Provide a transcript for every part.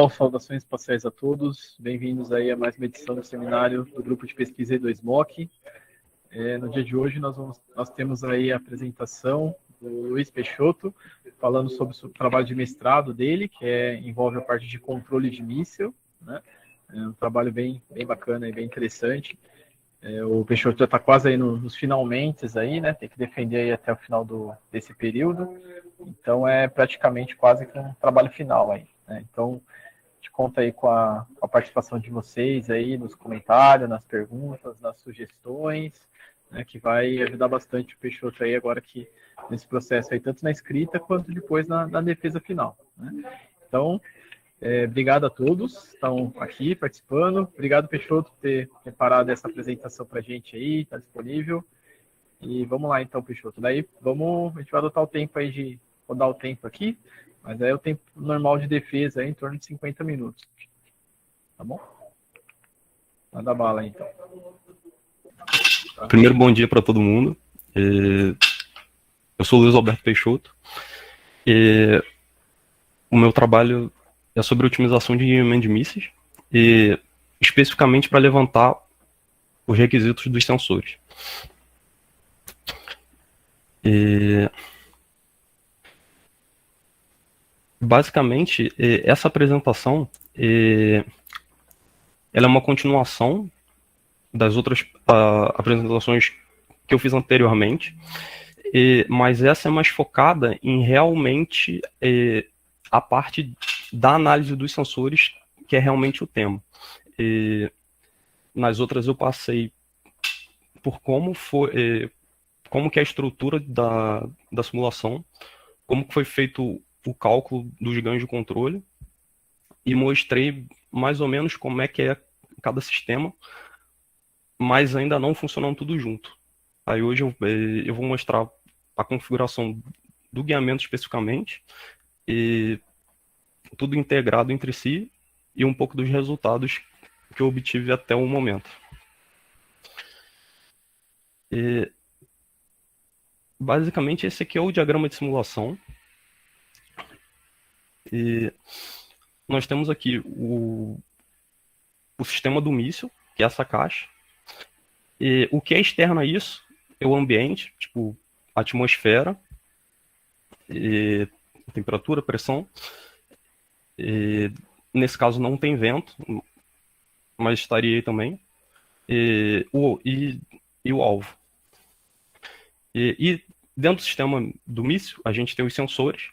Saudações espaciais a todos, bem-vindos aí a mais uma edição do seminário do Grupo de Pesquisa E2MOC. No dia de hoje nós temos aí a apresentação do Luiz Peixoto, falando sobre o trabalho de mestrado dele, que envolve a parte de controle de míssil, né? É um trabalho bem bacana e bem interessante. O Peixoto já está quase aí nos finalmente aí, né? Tem que defender aí até o final desse período, então é praticamente quase que um trabalho final aí, né? Então, te conta aí com a participação de vocês aí nos comentários, nas perguntas, nas sugestões, né, que vai ajudar bastante o Peixoto aí agora que nesse processo aí, tanto na escrita quanto depois na defesa final, né? Então, obrigado a todos que estão aqui participando. Obrigado, Peixoto, por ter preparado essa apresentação para a gente aí, está disponível. E vamos lá então, Peixoto. Daí a gente vai adotar o tempo aí vou dar o tempo aqui, mas aí é o tempo normal de defesa aí, em torno de 50 minutos. Tá bom? Manda bala aí, então. Primeiro, bom dia para todo mundo. Eu sou o Luiz Alberto Peixoto. O meu trabalho é sobre otimização de enviamento de mísseis, especificamente para levantar os requisitos dos sensores. Basicamente, essa apresentação ela é uma continuação das outras apresentações que eu fiz anteriormente, mas essa é mais focada em realmente a parte da análise dos sensores, que é realmente o tema. Nas outras eu passei por como que é a estrutura da simulação, como que foi feito o cálculo dos ganhos de controle, e mostrei mais ou menos como é que é cada sistema, mas ainda não funcionando tudo junto. Aí hoje eu vou mostrar a configuração do guiamento especificamente, e tudo integrado entre si, e um pouco dos resultados que eu obtive até o momento. Basicamente, esse aqui é o diagrama de simulação. Nós temos aqui o sistema do míssil, que é essa caixa. O que é externo a isso é o ambiente, tipo a atmosfera, temperatura, pressão. Nesse caso não tem vento, mas estaria aí também. E o alvo. E dentro do sistema do míssil, a gente tem os sensores,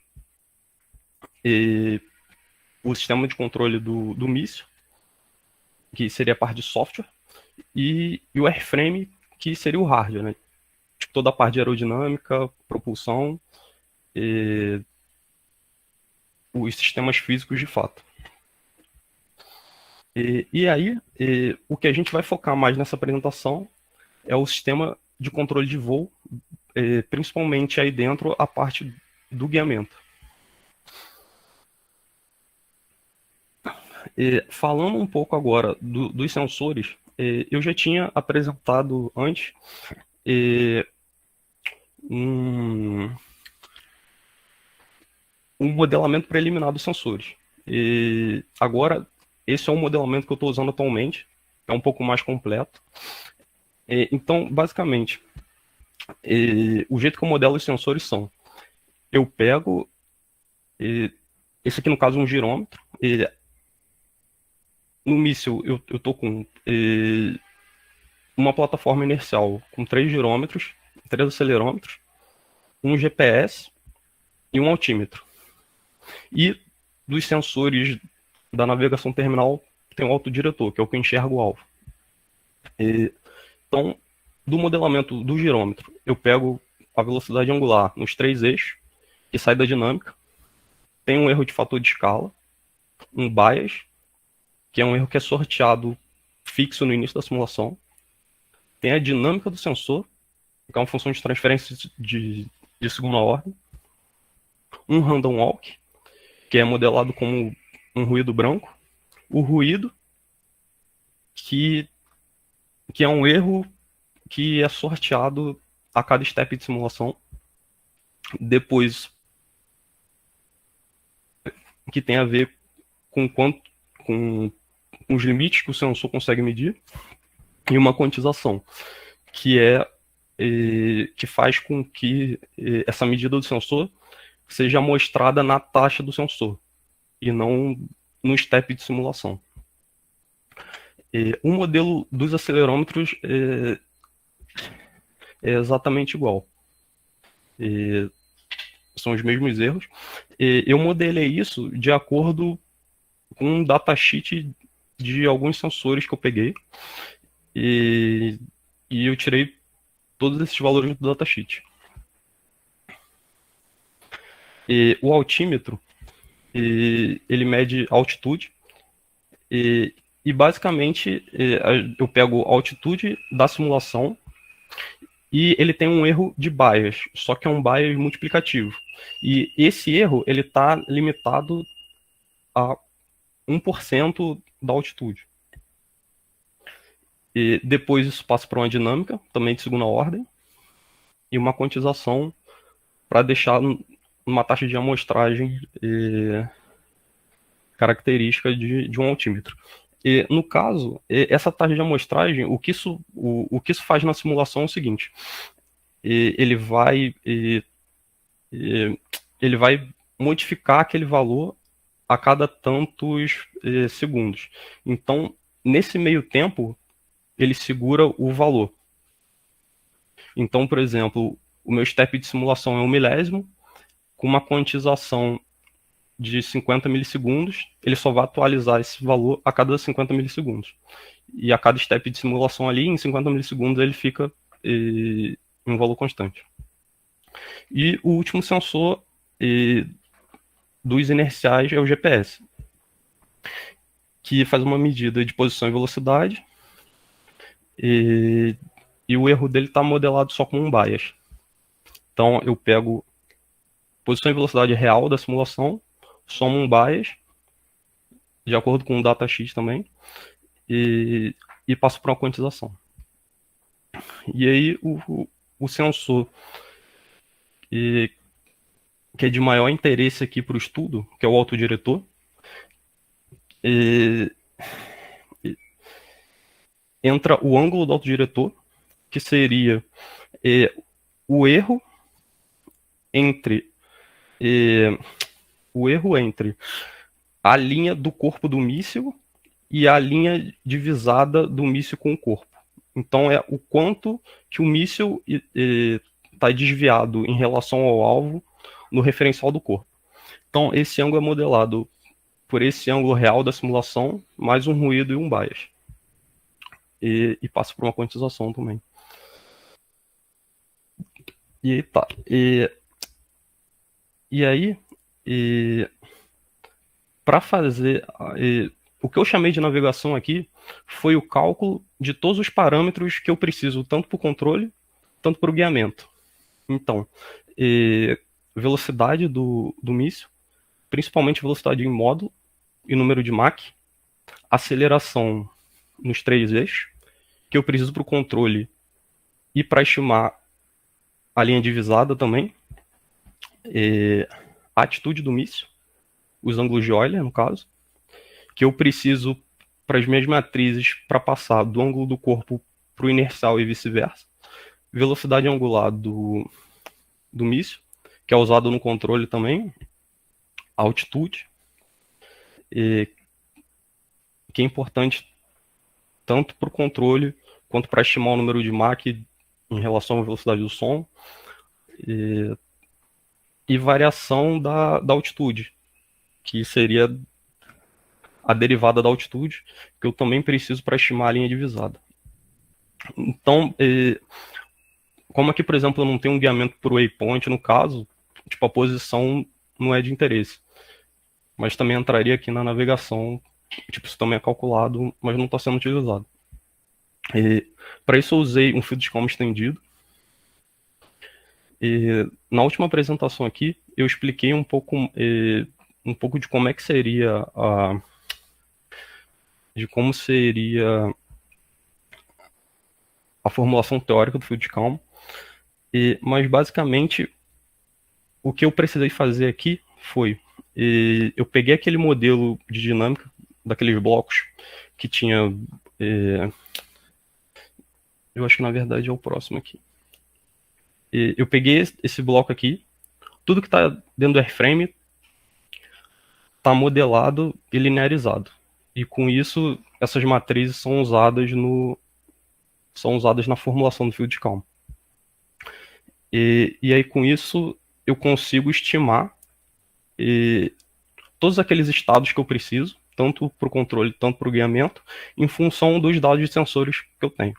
o sistema de controle do míssil, que seria a parte de software, e o airframe, que seria o hardware, né? Tipo, toda a parte de aerodinâmica, propulsão, os sistemas físicos de fato. E aí, o que a gente vai focar mais nessa apresentação é o sistema de controle de voo, principalmente aí dentro a parte do guiamento. Falando um pouco agora dos sensores, eu já tinha apresentado antes um modelamento preliminar dos sensores. Agora, esse é o modelamento que eu estou usando atualmente, é um pouco mais completo. Então, basicamente, o jeito que eu modelo os sensores são: eu pego, esse aqui no caso é um girômetro, no míssil eu estou com uma plataforma inercial com 3 girômetros, 3 acelerômetros, um GPS e um altímetro. E dos sensores da navegação terminal tem o autodiretor, que é o que enxerga o alvo. Então, do modelamento do girômetro, eu pego a velocidade angular nos 3 eixos, que sai da dinâmica. Tem um erro de fator de escala, um bias, que é um erro que é sorteado fixo no início da simulação. Tem a dinâmica do sensor, que é uma função de transferência de segunda ordem. Um random walk, que é modelado como um ruído branco. O ruído, que é um erro que é sorteado a cada step de simulação. Depois, que tem a ver com os limites que o sensor consegue medir, e uma quantização, que faz com que essa medida do sensor seja mostrada na taxa do sensor, e não no step de simulação. O modelo dos acelerômetros é exatamente igual. São os mesmos erros. Eu modelei isso de acordo com um datasheet de alguns sensores que eu peguei, e eu tirei todos esses valores do datasheet. O altímetro, ele mede altitude, e basicamente eu pego a altitude da simulação, e ele tem um erro de bias, só que é um bias multiplicativo. E esse erro ele está limitado a 1% da altitude. E depois isso passa para uma dinâmica, também de segunda ordem, e uma quantização para deixar uma taxa de amostragem característica de um altímetro. E, no caso, essa taxa de amostragem, o que isso faz na simulação é o seguinte: ele vai modificar aquele valor a cada tantos segundos. Então, nesse meio tempo, ele segura o valor. Então, por exemplo, o meu step de simulação é 1 milésimo, com uma quantização de 50 milissegundos, ele só vai atualizar esse valor a cada 50 milissegundos. E a cada step de simulação ali, em 50 milissegundos, ele fica em um valor constante. E o último sensor dos inerciais é o GPS, que faz uma medida de posição e velocidade, e o erro dele está modelado só com um bias. Então eu pego posição e velocidade real da simulação, somo um bias, de acordo com o datasheet também, e passo para uma quantização. E aí o sensor que é de maior interesse aqui para o estudo, que é o autodiretor, entra o ângulo do autodiretor, que seria o erro entre a linha do corpo do míssil e a linha divisada do míssil com o corpo. Então é o quanto que o míssil está desviado em relação ao alvo no referencial do corpo. Então esse ângulo é modelado por esse ângulo real da simulação, mais um ruído e um bias. E passa por uma quantização também. E tá. E aí, para fazer... o que eu chamei de navegação aqui foi o cálculo de todos os parâmetros que eu preciso, tanto para o controle, tanto para o guiamento. Então, velocidade do míssil, principalmente velocidade em módulo e número de Mach, aceleração nos 3 eixos, que eu preciso para o controle e para estimar a linha divisada também, a atitude do míssil, os ângulos de Euler, no caso, que eu preciso para as minhas matrizes para passar do ângulo do corpo para o inercial e vice-versa, velocidade angular do míssil, que é usado no controle também, a altitude, que é importante tanto para o controle quanto para estimar o número de Mach em relação à velocidade do som, e variação da altitude, que seria a derivada da altitude, que eu também preciso para estimar a linha divisada. Então, como aqui, por exemplo, eu não tenho um guiamento por waypoint, no caso, tipo, a posição não é de interesse. Mas também entraria aqui na navegação, tipo, isso também é calculado, mas não está sendo utilizado. Para isso eu usei um fio de escalma estendido. Na última apresentação aqui, eu expliquei um pouco de como é que seria a formulação teórica do fio de calma, mas basicamente o que eu precisei fazer aqui foi E eu peguei aquele modelo de dinâmica daqueles blocos que tinha... eu acho que na verdade é o próximo aqui. E eu peguei esse bloco aqui, tudo que está dentro do airframe está modelado e linearizado. E com isso, essas matrizes são usadas na formulação do fio de calma. E aí, com isso, eu consigo estimar todos aqueles estados que eu preciso, tanto para o controle, tanto para o guiamento, em função dos dados de sensores que eu tenho.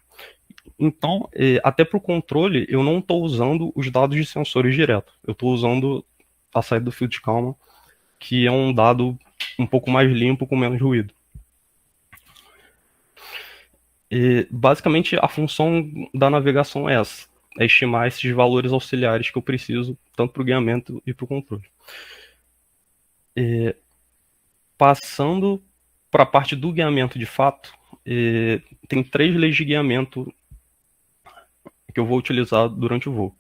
Então, até para o controle, eu não estou usando os dados de sensores direto. Eu estou usando a saída do fio de calma, que é um dado um pouco mais limpo, com menos ruído. Basicamente, a função da navegação é essa. É estimar esses valores auxiliares que eu preciso, tanto para o guiamento e para o controle. Passando para a parte do guiamento de fato, tem 3 leis de guiamento que eu vou utilizar durante o voo.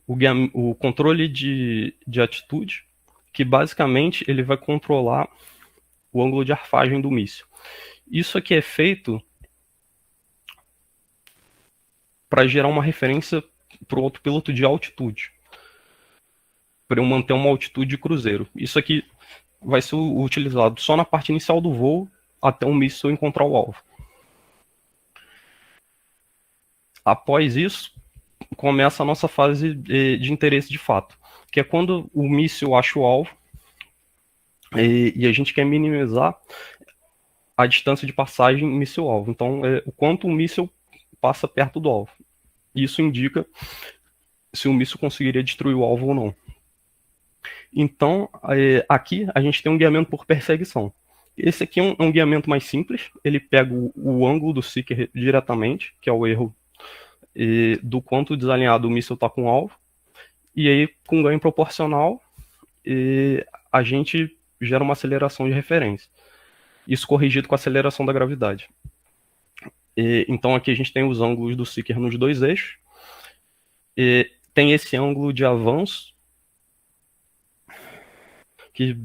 O controle de atitude, que basicamente ele vai controlar o ângulo de arfagem do míssil. Isso aqui é feito para gerar uma referência para o autopiloto de altitude, para eu manter uma altitude de cruzeiro. Isso aqui vai ser utilizado só na parte inicial do voo, até o míssil encontrar o alvo. Após isso, começa a nossa fase de interesse de fato, que é quando o míssil acha o alvo e a gente quer minimizar a distância de passagem míssil-alvo. Então, o quanto o míssil passa perto do alvo. Isso indica se o míssil conseguiria destruir o alvo ou não. Então, aqui a gente tem um guiamento por perseguição. Esse aqui é um guiamento mais simples. Ele pega o ângulo do seeker diretamente, que é o erro do quanto desalinhado o míssil está com o alvo. E aí, com ganho proporcional, a gente gera uma aceleração de referência. Isso corrigido com a aceleração da gravidade. Então aqui a gente tem os ângulos do seeker nos 2 eixos. Tem esse ângulo de avanço, que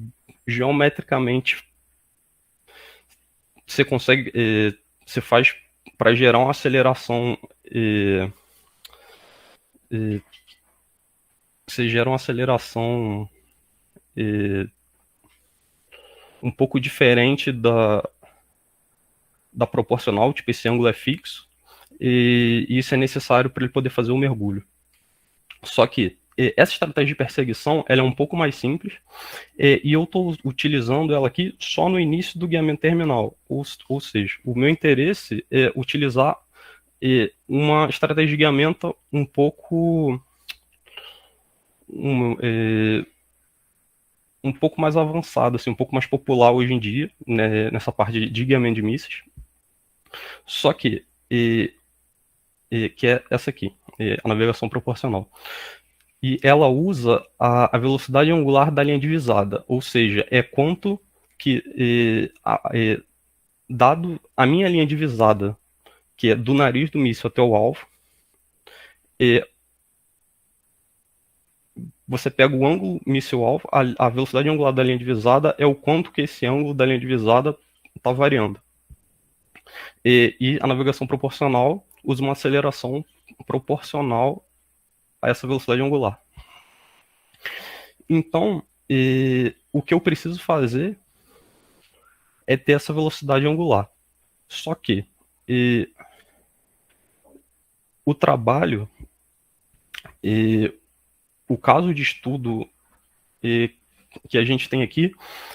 geometricamente você consegue, você faz para gerar uma aceleração, você gera uma aceleração um pouco diferente da proporcional, tipo, esse ângulo é fixo, e isso é necessário para ele poder fazer o mergulho. Só que essa estratégia de perseguição ela é um pouco mais simples, e eu estou utilizando ela aqui só no início do guiamento terminal, ou seja, o meu interesse é utilizar uma estratégia de guiamento um pouco um pouco mais avançada, assim, um pouco mais popular hoje em dia, né, nessa parte de guiamento de mísseis. Só que é essa aqui, a navegação proporcional. E ela usa a velocidade angular da linha divisada, ou seja, é quanto que, dado a minha linha divisada, que é do nariz do míssil até o alvo, você pega o ângulo míssil-alvo, a velocidade angular da linha divisada é o quanto que esse ângulo da linha divisada está variando. E a navegação proporcional usa uma aceleração proporcional a essa velocidade angular. Então, o que eu preciso fazer é ter essa velocidade angular. Só que o trabalho, o caso de estudo que a gente tem aqui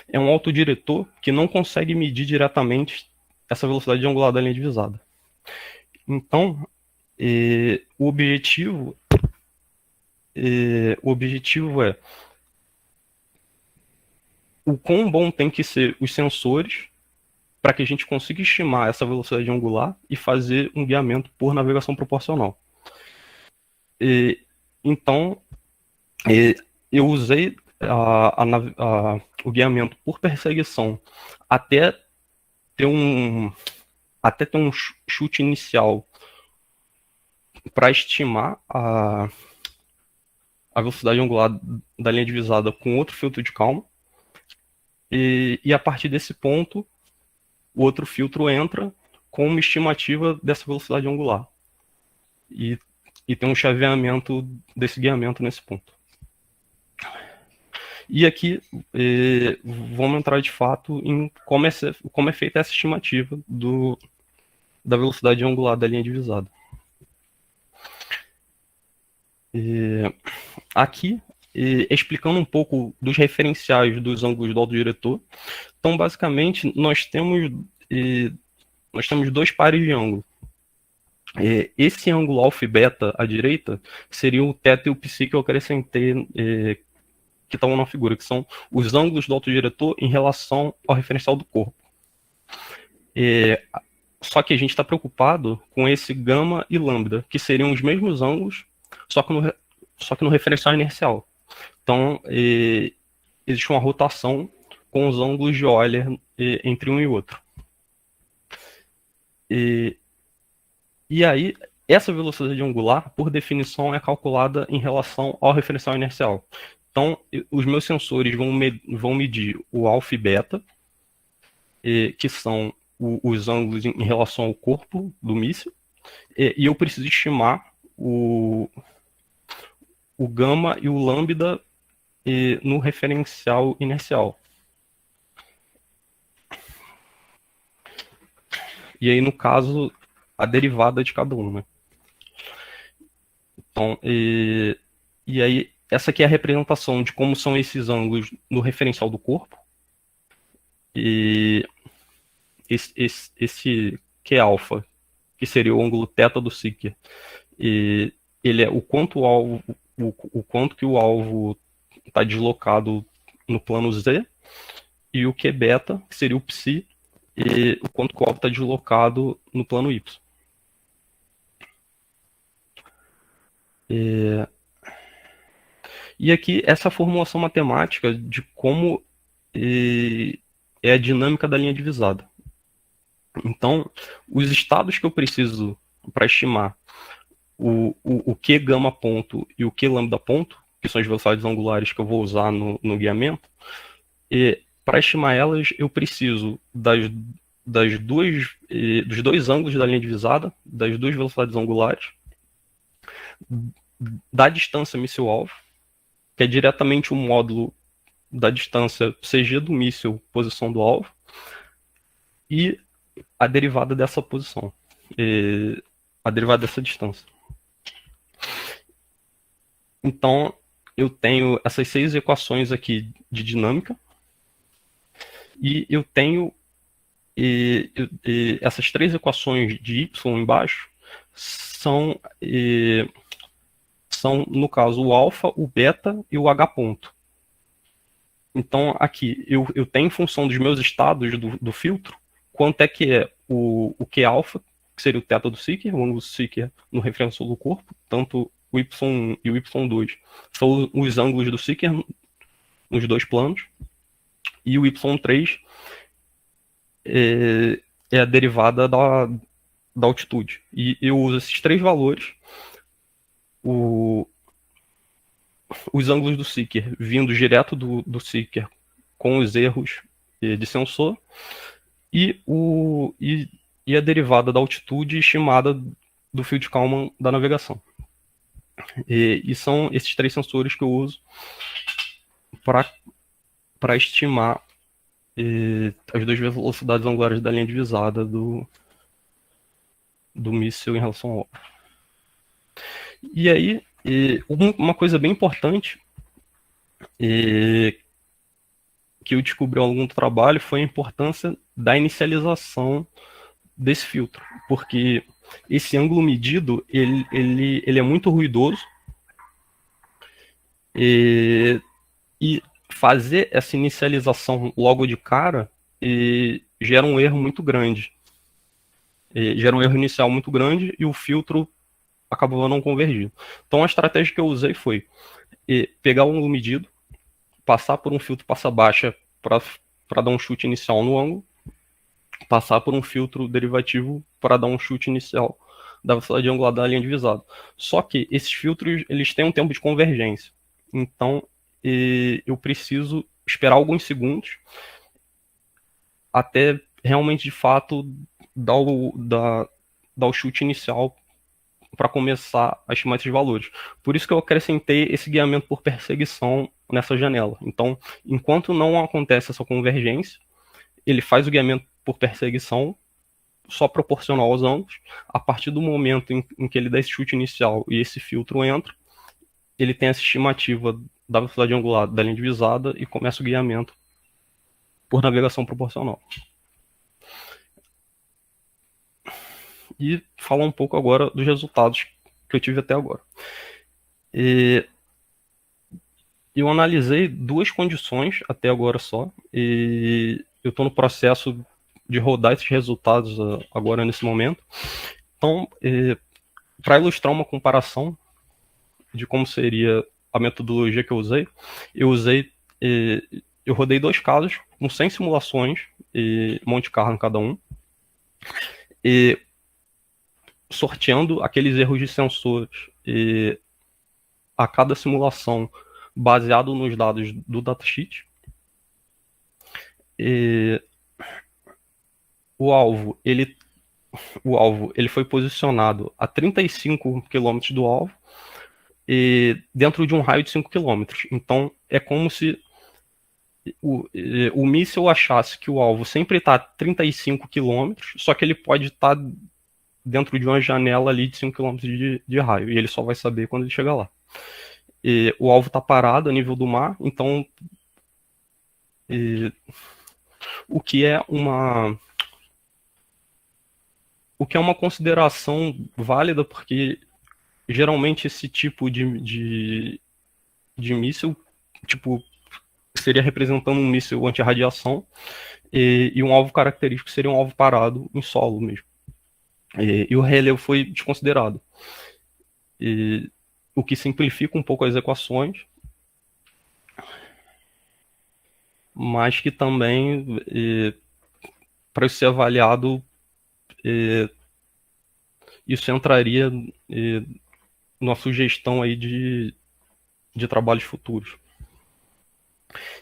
é um autodiretor que não consegue medir diretamente essa velocidade angular da linha divisada. Então, o objetivo é o quão bom tem que ser os sensores para que a gente consiga estimar essa velocidade angular e fazer um guiamento por navegação proporcional. Então, eu usei o guiamento por perseguição até ter um chute inicial para estimar a velocidade angular da linha divisada com outro filtro de calma, e a partir desse ponto, o outro filtro entra com uma estimativa dessa velocidade angular. E tem um chaveamento desse guiamento nesse ponto. E aqui vamos entrar de fato em como é feita essa estimativa da velocidade angular da linha divisada. Aqui, explicando um pouco dos referenciais dos ângulos do autodiretor. Então, basicamente, nós temos dois pares de ângulo. Esse ângulo alfa e beta à direita seria o θ e o psi que eu acrescentei, que estão na figura, que são os ângulos do autodiretor em relação ao referencial do corpo. Só que a gente está preocupado com esse gama e lambda, que seriam os mesmos ângulos, só que no referencial inercial. Então, existe uma rotação com os ângulos de Euler entre um e outro. E aí, essa velocidade angular, por definição, é calculada em relação ao referencial inercial. Então, os meus sensores vão medir o alfa e beta, que são os ângulos em relação ao corpo do míssil, e eu preciso estimar o gama e o lambda no referencial inercial. E aí, no caso, a derivada de cada um, né? Então, e aí, essa aqui é a representação de como são esses ângulos no referencial do corpo. E esse Q alfa, que seria o ângulo θ do Seeker, ele é o quanto que o alvo está deslocado no plano Z, e o Q beta, que seria o psi, e o quanto que o alvo está deslocado no plano Y. E aqui essa formulação matemática de como é a dinâmica da linha divisada. Então, os estados que eu preciso para estimar o Q gama ponto e o Q lambda ponto, que são as velocidades angulares que eu vou usar no guiamento, para estimar elas, eu preciso dos dois ângulos da linha divisada, das duas velocidades angulares, da distância míssil-alvo, que é diretamente o módulo da distância CG do míssil, posição do alvo, e a derivada dessa posição, a derivada dessa distância. Então, eu tenho essas 6 equações aqui de dinâmica, e eu tenho essas 3 equações de Y embaixo, são, no caso, o alfa, o beta e o H ponto. Então, aqui, eu tenho em função dos meus estados do filtro, quanto é que é o Q alfa, que seria o θ do Seeker, o ângulo do Seeker no referencial do corpo, tanto o Y1 e o Y2 são os ângulos do Seeker nos dois planos, e o Y3 é a derivada da altitude. E eu uso esses 3 valores, os ângulos do Seeker vindo direto do Seeker com os erros de sensor, e a derivada da altitude estimada do field Kalman da navegação. E são esses 3 sensores que eu uso para estimar as 2 velocidades angulares da linha divisada do míssil em relação ao alvo. E aí, uma coisa bem importante que eu descobri ao longo do trabalho foi a importância da inicialização desse filtro, porque esse ângulo medido ele é muito ruidoso, e fazer essa inicialização logo de cara gera um erro muito grande, gera um erro inicial muito grande, e o filtro acabou não convergindo. Então a estratégia que eu usei foi pegar o ângulo medido, passar por um filtro passa-baixa para dar um chute inicial no ângulo, passar por um filtro derivativo para dar um chute inicial da velocidade angular da linha divisada. Só que esses filtros eles têm um tempo de convergência. Então eu preciso esperar alguns segundos até realmente, de fato, dar o chute inicial para começar a estimar esses valores. Por isso que eu acrescentei esse guiamento por perseguição nessa janela. Então, enquanto não acontece essa convergência, ele faz o guiamento por perseguição só proporcional aos ângulos. A partir do momento em que ele dá esse chute inicial e esse filtro entra, ele tem essa estimativa da velocidade angular da linha divisada e começa o guiamento por navegação proporcional. E falar um pouco agora dos resultados que eu tive até agora. Eu analisei 2 condições até agora só, e eu estou no processo de rodar esses resultados agora nesse momento. Então, para ilustrar uma comparação de como seria a metodologia que eu rodei 2 casos com 100 simulações e Monte Carlo em cada um, e sorteando aqueles erros de sensores a cada simulação baseado nos dados do datasheet. O alvo ele foi posicionado a 35 km do alvo e dentro de um raio de 5 km. Então é como se o míssil achasse que o alvo sempre está a 35 km, só que ele pode estar dentro de uma janela ali de 5 km de raio, e ele só vai saber quando ele chegar lá. O alvo está parado a nível do mar, então o que é uma consideração válida, porque geralmente esse tipo de míssil, tipo, seria representando um míssil anti-radiação, e um alvo característico seria um alvo parado em solo mesmo. E o relevo foi desconsiderado, o que simplifica um pouco as equações, mas que também, para isso ser avaliado, isso entraria numa sugestão aí de trabalhos futuros.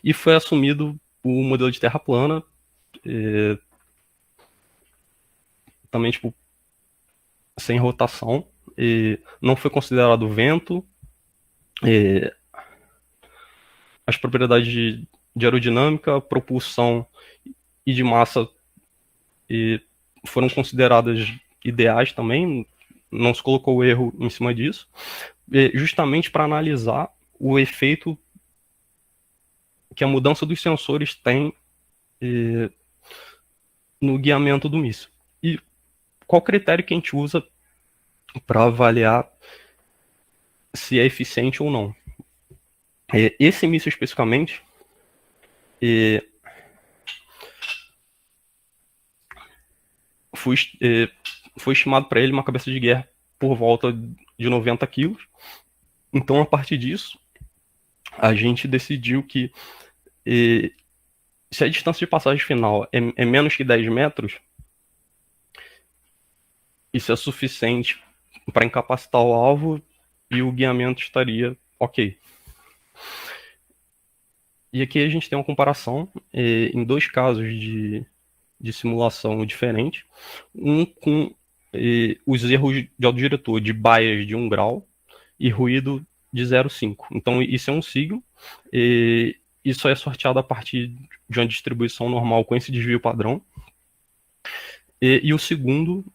E foi assumido o modelo de terra plana, também, tipo, sem rotação, não foi considerado vento, as propriedades de aerodinâmica, propulsão e de massa foram consideradas ideais também, não se colocou erro em cima disso, justamente para analisar o efeito que a mudança dos sensores tem no guiamento do míssil. E qual critério que a gente usa para avaliar se é eficiente ou não? Esse míssil especificamente, foi estimado para ele uma cabeça de guerra por volta de 90 kg. Então, a partir disso, a gente decidiu que se a distância de passagem final é menos que 10 metros, isso é suficiente para incapacitar o alvo e o guiamento estaria ok. E aqui a gente tem uma comparação em 2 casos de simulação diferente, um com os erros de autodiretor de bias de 1 grau e ruído de 0,5. Então isso é um signo, isso é sorteado a partir de uma distribuição normal com esse desvio padrão. E o segundo,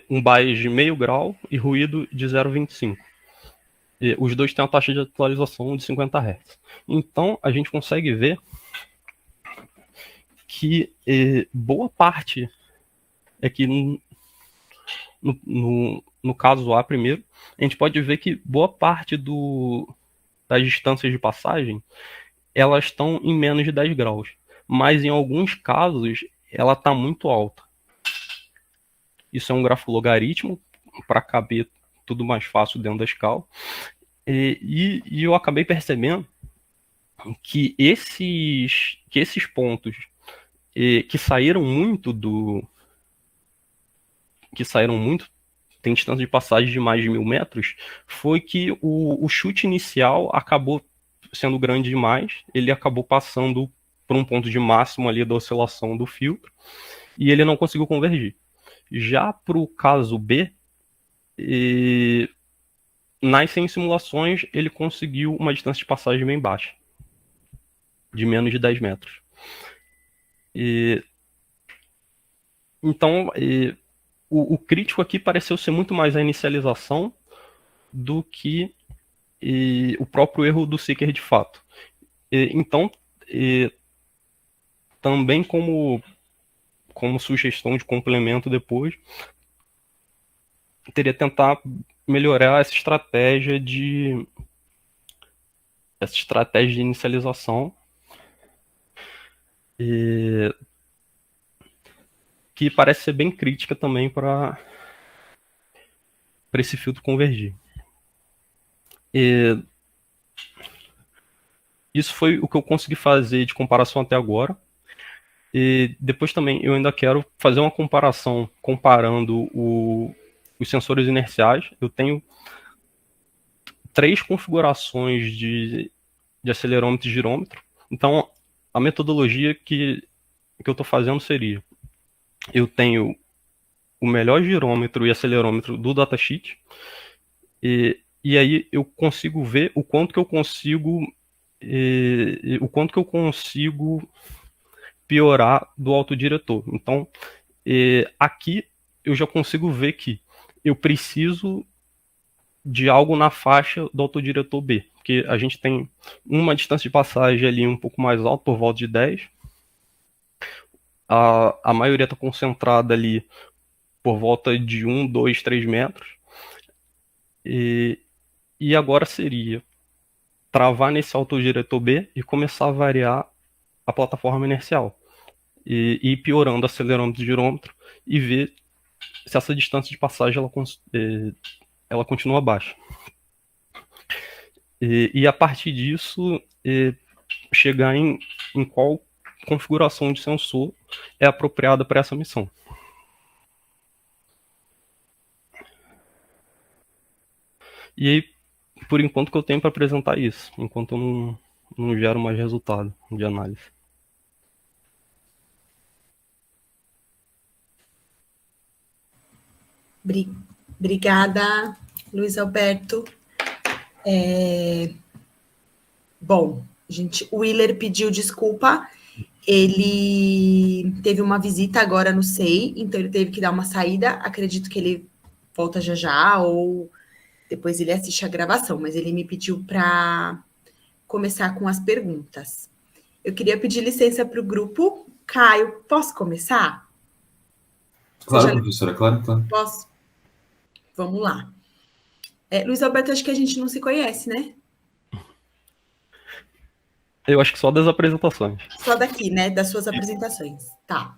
um bias de meio grau e ruído de 0,25. Os dois têm uma taxa de atualização de 50 Hz. Então a gente consegue ver que boa parte é que no caso A primeiro, a gente pode ver que boa parte das distâncias de passagem elas estão em menos de 10 graus, mas em alguns casos ela está muito alta. Isso é um grafo logaritmo para caber tudo mais fácil dentro da escala, e eu acabei percebendo que esses pontos que saíram muito, tem distância de passagem de mais de 1.000 metros, foi que o chute inicial acabou sendo grande demais, ele acabou passando por um ponto de máximo ali da oscilação do filtro, e ele não conseguiu convergir. Já para o caso B, nas 100 simulações, ele conseguiu uma distância de passagem bem baixa, de menos de 10 metros. Então, o crítico aqui pareceu ser muito mais a inicialização do que o próprio erro do seeker de fato. Então, também como sugestão de complemento depois, teria que tentar melhorar essa estratégia de inicialização, que parece ser bem crítica também para esse filtro convergir. Isso foi o que eu consegui fazer de comparação até agora. E depois também eu ainda quero fazer uma comparação comparando os sensores inerciais. Eu tenho 3 configurações de acelerômetro e girômetro. Então, a metodologia que eu estou fazendo seria: eu tenho o melhor girômetro e acelerômetro do datasheet, e aí eu consigo ver o quanto que eu consigo piorar do autodiretor. Então, aqui eu já consigo ver que eu preciso de algo na faixa do autodiretor B, porque a gente tem uma distância de passagem ali um pouco mais alta, por volta de 10. A maioria está concentrada ali por volta de 1, 2, 3 metros. E agora seria travar nesse autodiretor B e começar a variar a plataforma inercial. E ir piorando acelerômetro e girômetro e ver se essa distância de passagem ela continua baixa. E a partir disso, chegar em qual configuração de sensor é apropriada para essa missão. E aí, por enquanto que eu tenho para apresentar isso, enquanto eu não gero mais resultado de análise. Obrigada, Luiz Alberto. Bom, o Willer pediu desculpa. Ele teve uma visita agora no SEI, então ele teve que dar uma saída. Acredito que ele volta já já, ou depois ele assiste a gravação, mas ele me pediu para começar com as perguntas. Eu queria pedir licença para o grupo. Caio, posso começar? Claro, professora, claro. Posso? Vamos lá. Luiz Alberto, acho que a gente não se conhece, né? Eu acho que só das apresentações. Só daqui, né? Das suas apresentações. Tá.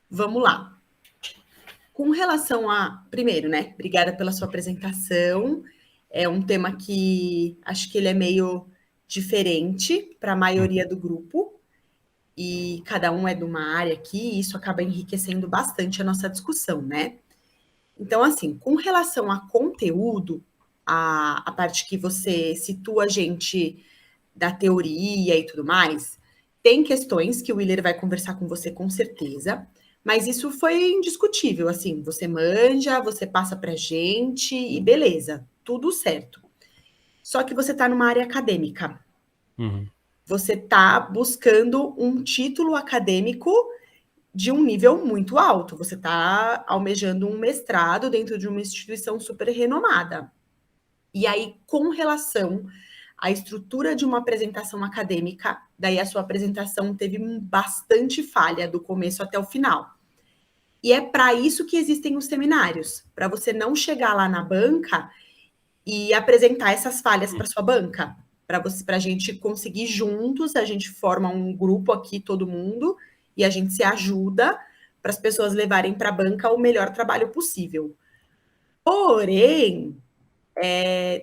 Vamos lá. Com relação a... Primeiro, né? Obrigada pela sua apresentação. É um tema que acho que ele é meio diferente para a maioria do grupo. E cada um é de uma área aqui, e isso acaba enriquecendo bastante a nossa discussão, né? Então, assim, com relação a conteúdo, a parte que você situa a gente da teoria e tudo mais, tem questões que o Willer vai conversar com você com certeza, mas isso foi indiscutível, assim, você manja, você passa pra gente e beleza, tudo certo. Só que você está numa área acadêmica. Uhum. Você está buscando um título acadêmico de um nível muito alto. Você está almejando um mestrado dentro de uma instituição super renomada. E aí, com relação à estrutura de uma apresentação acadêmica, daí a sua apresentação teve bastante falha do começo até o final. E é para isso que existem os seminários, para você não chegar lá na banca e apresentar essas falhas para sua banca, para a gente conseguir juntos, a gente forma um grupo aqui, todo mundo, e a gente se ajuda para as pessoas levarem para a banca o melhor trabalho possível. Porém,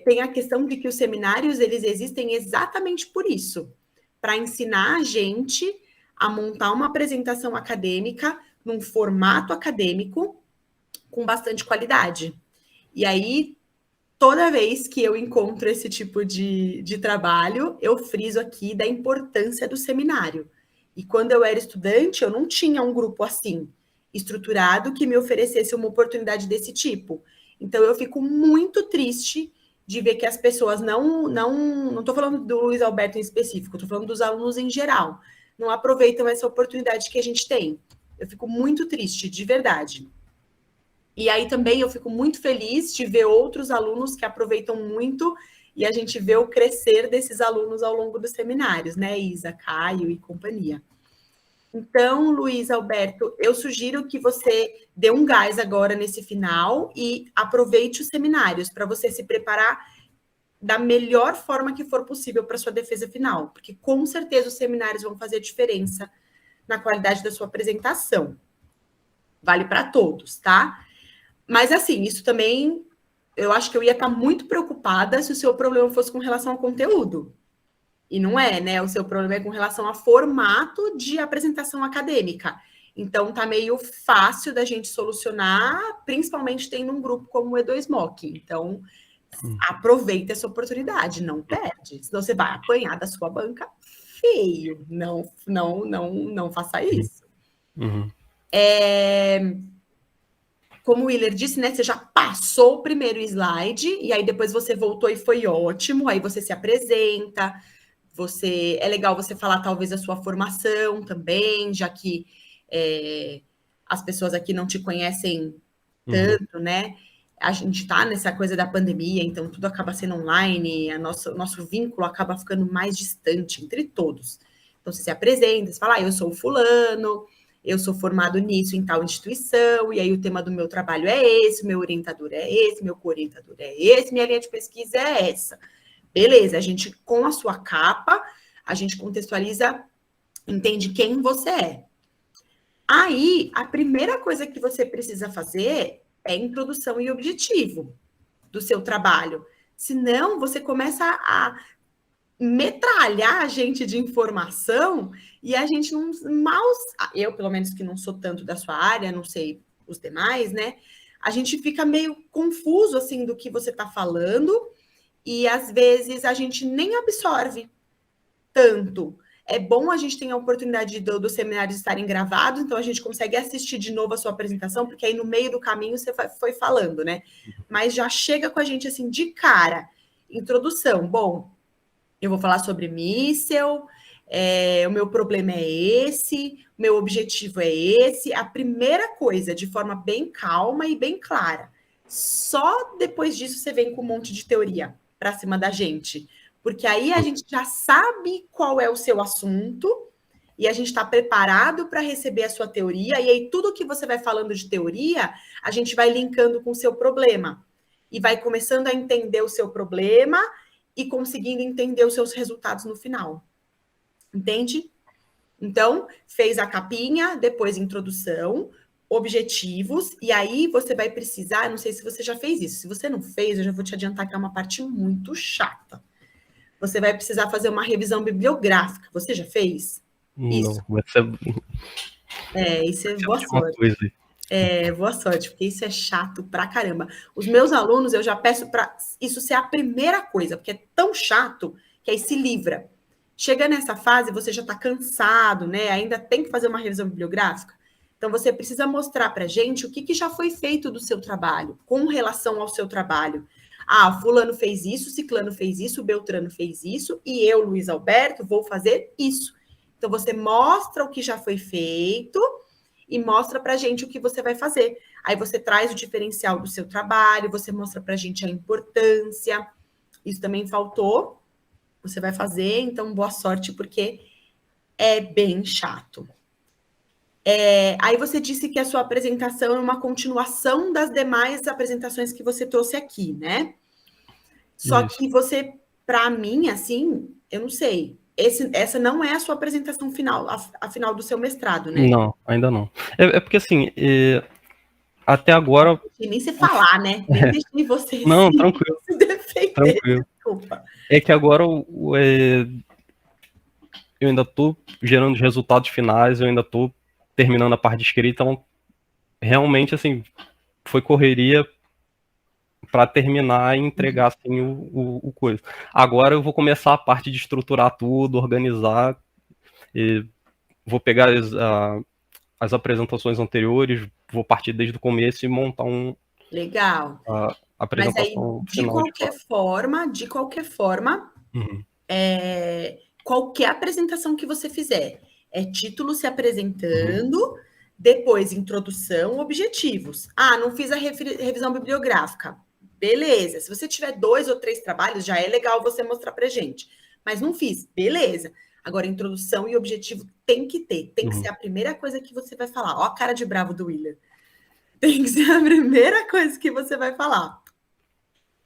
tem a questão de que os seminários, eles existem exatamente por isso, para ensinar a gente a montar uma apresentação acadêmica num formato acadêmico com bastante qualidade. E aí, toda vez que eu encontro esse tipo de trabalho, eu friso aqui da importância do seminário. E quando eu era estudante, eu não tinha um grupo assim, estruturado, que me oferecesse uma oportunidade desse tipo. Então, eu fico muito triste de ver que as pessoas não estou falando do Luiz Alberto em específico, estou falando dos alunos em geral, não aproveitam essa oportunidade que a gente tem. Eu fico muito triste, de verdade. E aí também eu fico muito feliz de ver outros alunos que aproveitam muito e a gente vê o crescer desses alunos ao longo dos seminários, né, Isa, Caio e companhia. Então, Luiz Alberto, eu sugiro que você dê um gás agora nesse final e aproveite os seminários para você se preparar da melhor forma que for possível para sua defesa final, porque com certeza os seminários vão fazer diferença na qualidade da sua apresentação. Vale para todos, tá? Mas assim, isso também, eu acho que eu ia estar muito preocupada se o seu problema fosse com relação ao conteúdo. E não é, né? O seu problema é com relação a formato de apresentação acadêmica. Então, tá meio fácil da gente solucionar, principalmente tendo um grupo como o E2MOC. Então, aproveita essa oportunidade, não perde. Senão você vai apanhar da sua banca feio. Não faça isso. Uhum. Como o Willer disse, né? Você já passou o primeiro slide, e aí depois você voltou e foi ótimo. Aí você se apresenta. É legal você falar talvez a sua formação também, já que as pessoas aqui não te conhecem tanto, né? A gente está nessa coisa da pandemia, então tudo acaba sendo online, nosso vínculo acaba ficando mais distante entre todos. Então você se apresenta, você fala, eu sou o fulano, eu sou formado nisso em tal instituição, e aí o tema do meu trabalho é esse, meu orientador é esse, meu co-orientador é esse, minha linha de pesquisa é essa. Beleza, a gente, com a sua capa, a gente contextualiza, entende quem você é. Aí, a primeira coisa que você precisa fazer é introdução e objetivo do seu trabalho. Senão, você começa a metralhar a gente de informação e a gente não eu, pelo menos, que não sou tanto da sua área, não sei os demais, né? A gente fica meio confuso, assim, do que você está falando. E, às vezes, a gente nem absorve tanto. É bom a gente ter a oportunidade dos seminários estarem gravados, então a gente consegue assistir de novo a sua apresentação, porque aí no meio do caminho você foi falando, né? Mas já chega com a gente, assim, de cara. Introdução. Bom, eu vou falar sobre míssel, o meu problema é esse, o meu objetivo é esse. A primeira coisa, de forma bem calma e bem clara. Só depois disso você vem com um monte de teoria para cima da gente, porque aí a gente já sabe qual é o seu assunto e a gente está preparado para receber a sua teoria, e aí tudo que você vai falando de teoria, a gente vai linkando com o seu problema e vai começando a entender o seu problema e conseguindo entender os seus resultados no final. Entende? Então, fez a capinha, depois introdução, objetivos, e aí você vai precisar, não sei se você já fez isso, se você não fez, eu já vou te adiantar que é uma parte muito chata. Você vai precisar fazer uma revisão bibliográfica. Você já fez? Isso. Não, Isso é boa sorte. Boa sorte, porque isso é chato pra caramba. Os meus alunos, eu já peço para isso ser a primeira coisa, porque é tão chato que aí se livra. Chega nessa fase, você já está cansado, né? Ainda tem que fazer uma revisão bibliográfica. Então, você precisa mostrar para a gente o que já foi feito do seu trabalho, com relação ao seu trabalho. Ah, fulano fez isso, ciclano fez isso, beltrano fez isso, e eu, Luiz Alberto, vou fazer isso. Então, você mostra o que já foi feito e mostra para a gente o que você vai fazer. Aí você traz o diferencial do seu trabalho, você mostra para a gente a importância. Isso também faltou. Você vai fazer, então boa sorte, porque é bem chato. Aí você disse que a sua apresentação é uma continuação das demais apresentações que você trouxe aqui, né? Só que você, para mim, assim, eu não sei, essa não é a sua apresentação final, a final do seu mestrado, né? Não, ainda não. É porque, assim, até agora... E nem se falar, né? Nem deixei você não, tranquilo. se defender. Tranquilo. Desculpa. É que agora eu ainda estou gerando os resultados finais, eu ainda estou terminando a parte de escrita, então realmente, assim, foi correria para terminar e entregar, assim, o coisa. Agora eu vou começar a parte de estruturar tudo, organizar, vou pegar as apresentações anteriores, vou partir desde o começo e montar Legal. a Mas aí, apresentação final. de qualquer forma, Uhum. qualquer apresentação que você fizer, é título se apresentando, depois introdução, objetivos. Ah, não fiz a revisão bibliográfica. Beleza. Se você tiver 2 ou 3 trabalhos, já é legal você mostrar pra gente. Mas não fiz. Beleza. Agora, introdução e objetivo tem que ter. Tem que ser a primeira coisa que você vai falar. Ó a cara de bravo do William. Tem que ser a primeira coisa que você vai falar.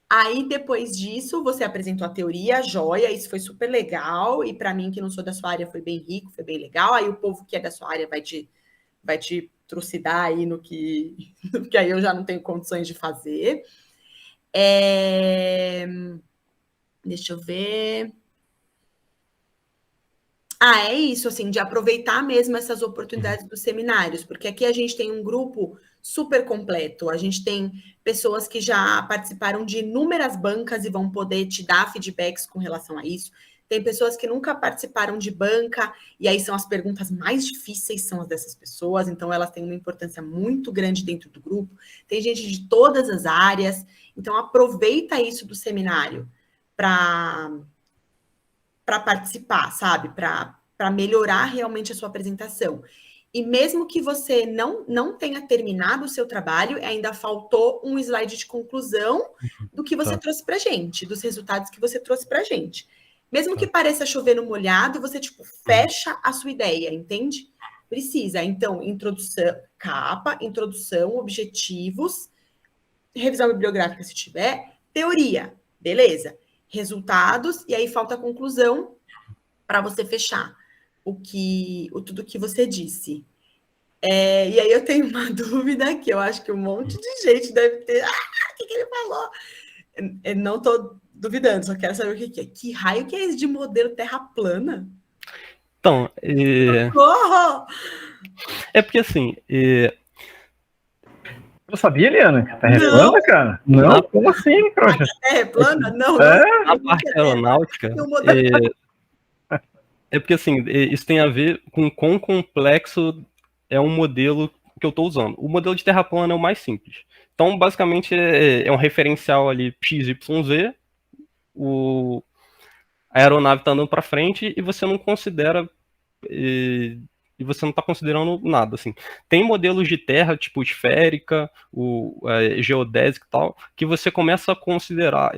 Aí, depois disso, você apresentou a teoria, joia, isso foi super legal. E para mim, que não sou da sua área, foi bem rico, foi bem legal. Aí o povo que é da sua área vai te trucidar aí no que aí eu já não tenho condições de fazer. Deixa eu ver. É isso, assim, de aproveitar mesmo essas oportunidades dos seminários, porque aqui a gente tem um grupo super completo, a gente tem pessoas que já participaram de inúmeras bancas e vão poder te dar feedbacks com relação a isso, tem pessoas que nunca participaram de banca, e aí são as perguntas mais difíceis, são as dessas pessoas, então elas têm uma importância muito grande dentro do grupo, tem gente de todas as áreas, então aproveita isso do seminário para participar, sabe? Para melhorar realmente a sua apresentação. E mesmo que você não tenha terminado o seu trabalho, ainda faltou um slide de conclusão do que você trouxe para a gente, dos resultados que você trouxe para a gente. Mesmo que pareça chover no molhado, você, fecha a sua ideia, entende? Precisa. Então, introdução, capa, introdução, objetivos, revisão bibliográfica se tiver, teoria, beleza. Resultados, e aí falta a conclusão para você fechar tudo que você disse. E aí eu tenho uma dúvida que eu acho que um monte de gente deve ter. O que ele falou? Eu não estou duvidando, só quero saber o que é. Que raio que é esse de modelo terra plana? Então, é porque assim. Eu sabia, Eliana, que a Terra é plana, cara? Não, como assim, trouxa? A Terra é plana? Não. Na parte aeronáutica, é porque assim, isso tem a ver com quão complexo é um modelo que eu estou usando. O modelo de terra plana é o mais simples. Então, basicamente, é um referencial ali XYZ, a aeronave está andando para frente e você não considera e você não está considerando nada, assim. Tem modelos de terra, tipo esférica, geodésica e tal, que você começa a considerar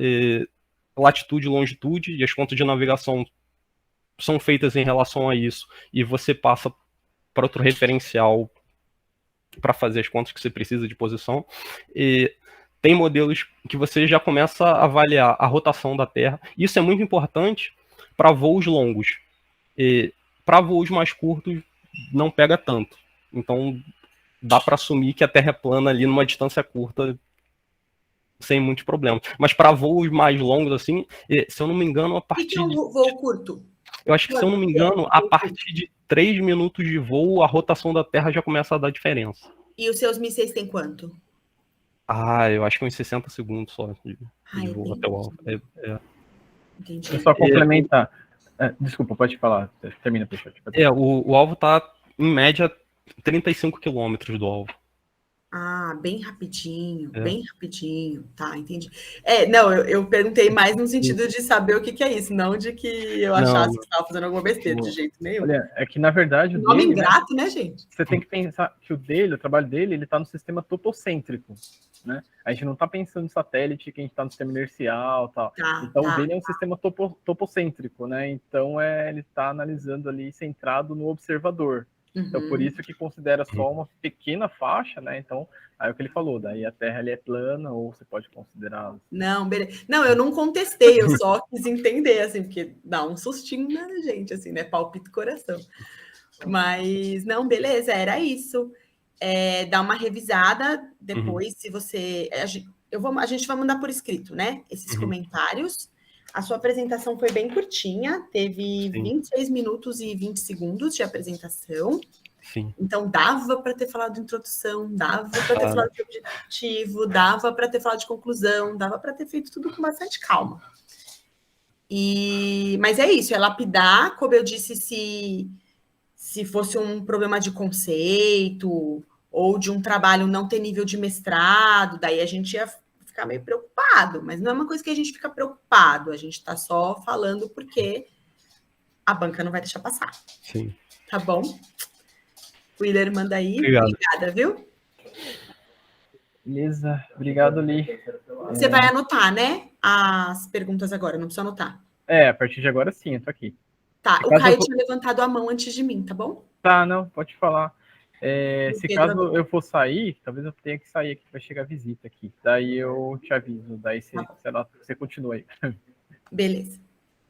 latitude e longitude, e as contas de navegação são feitas em relação a isso, e você passa para outro referencial para fazer as contas que você precisa de posição. E tem modelos que você já começa a avaliar a rotação da Terra. Isso é muito importante para voos longos. Para voos mais curtos, não pega tanto. Então, dá para assumir que a Terra é plana ali numa distância curta, sem muitos problemas. Mas para voos mais longos, assim, se eu não me engano, a partir que é um voo curto? Eu acho que, se eu não me engano, a partir de 3 minutos de voo, a rotação da Terra já começa a dar diferença. E os seus mísseis têm quanto? Eu acho que uns 60 segundos só de voo até o alvo. Entendi. Deixa eu só complementar. Desculpa, pode falar. Termina, Peixoto. O alvo está, em média, 35 quilômetros do alvo. Bem rapidinho, bem rapidinho. Tá, entendi. Eu perguntei mais no sentido de saber o que é isso, não de que eu achasse que estava fazendo alguma besteira, de jeito nenhum. Olha, é que, na verdade, o nome ingrato, né, gente? Você tem que pensar que o trabalho dele, ele está no sistema topocêntrico, né? A gente não está pensando no satélite, que a gente está no sistema inercial e tal. Então, o dele é um sistema topocêntrico, né? Então, ele está analisando ali, centrado no observador. Então, por isso que considera só uma pequena faixa, né? Então, aí é o que ele falou, daí a Terra ali é plana, ou você pode considerar... Não, beleza. Não, eu não contestei, eu só quis entender, assim, porque dá um sustinho na gente, assim, né? Palpita o coração. Mas, não, beleza, era isso. Dá uma revisada depois, se você... A gente vai mandar por escrito, né? Esses comentários. A sua apresentação foi bem curtinha, teve 26 minutos e 20 segundos de apresentação. Sim. Então, dava para ter falado de introdução, dava para ter falado de objetivo, dava para ter falado de conclusão, dava para ter feito tudo com bastante calma. Mas é isso, é lapidar, como eu disse, Se fosse um problema de conceito ou de um trabalho não ter nível de mestrado, daí a gente ia ficar meio preocupado, mas não é uma coisa que a gente fica preocupado, a gente está só falando porque a banca não vai deixar passar. Sim. Tá bom? Willer, manda aí. Obrigado. Obrigada, viu? Beleza, obrigado, Li. Você vai anotar, né? As perguntas agora, não precisa anotar. A partir de agora sim, eu tô aqui. Tá, Se o caso Caio eu for- tinha levantado a mão antes de mim, tá bom? Tá, não, pode falar. O Se Pedro caso eu for sair, talvez eu tenha que sair aqui, vai chegar visita aqui. Daí eu te aviso, daí você continua aí. Beleza.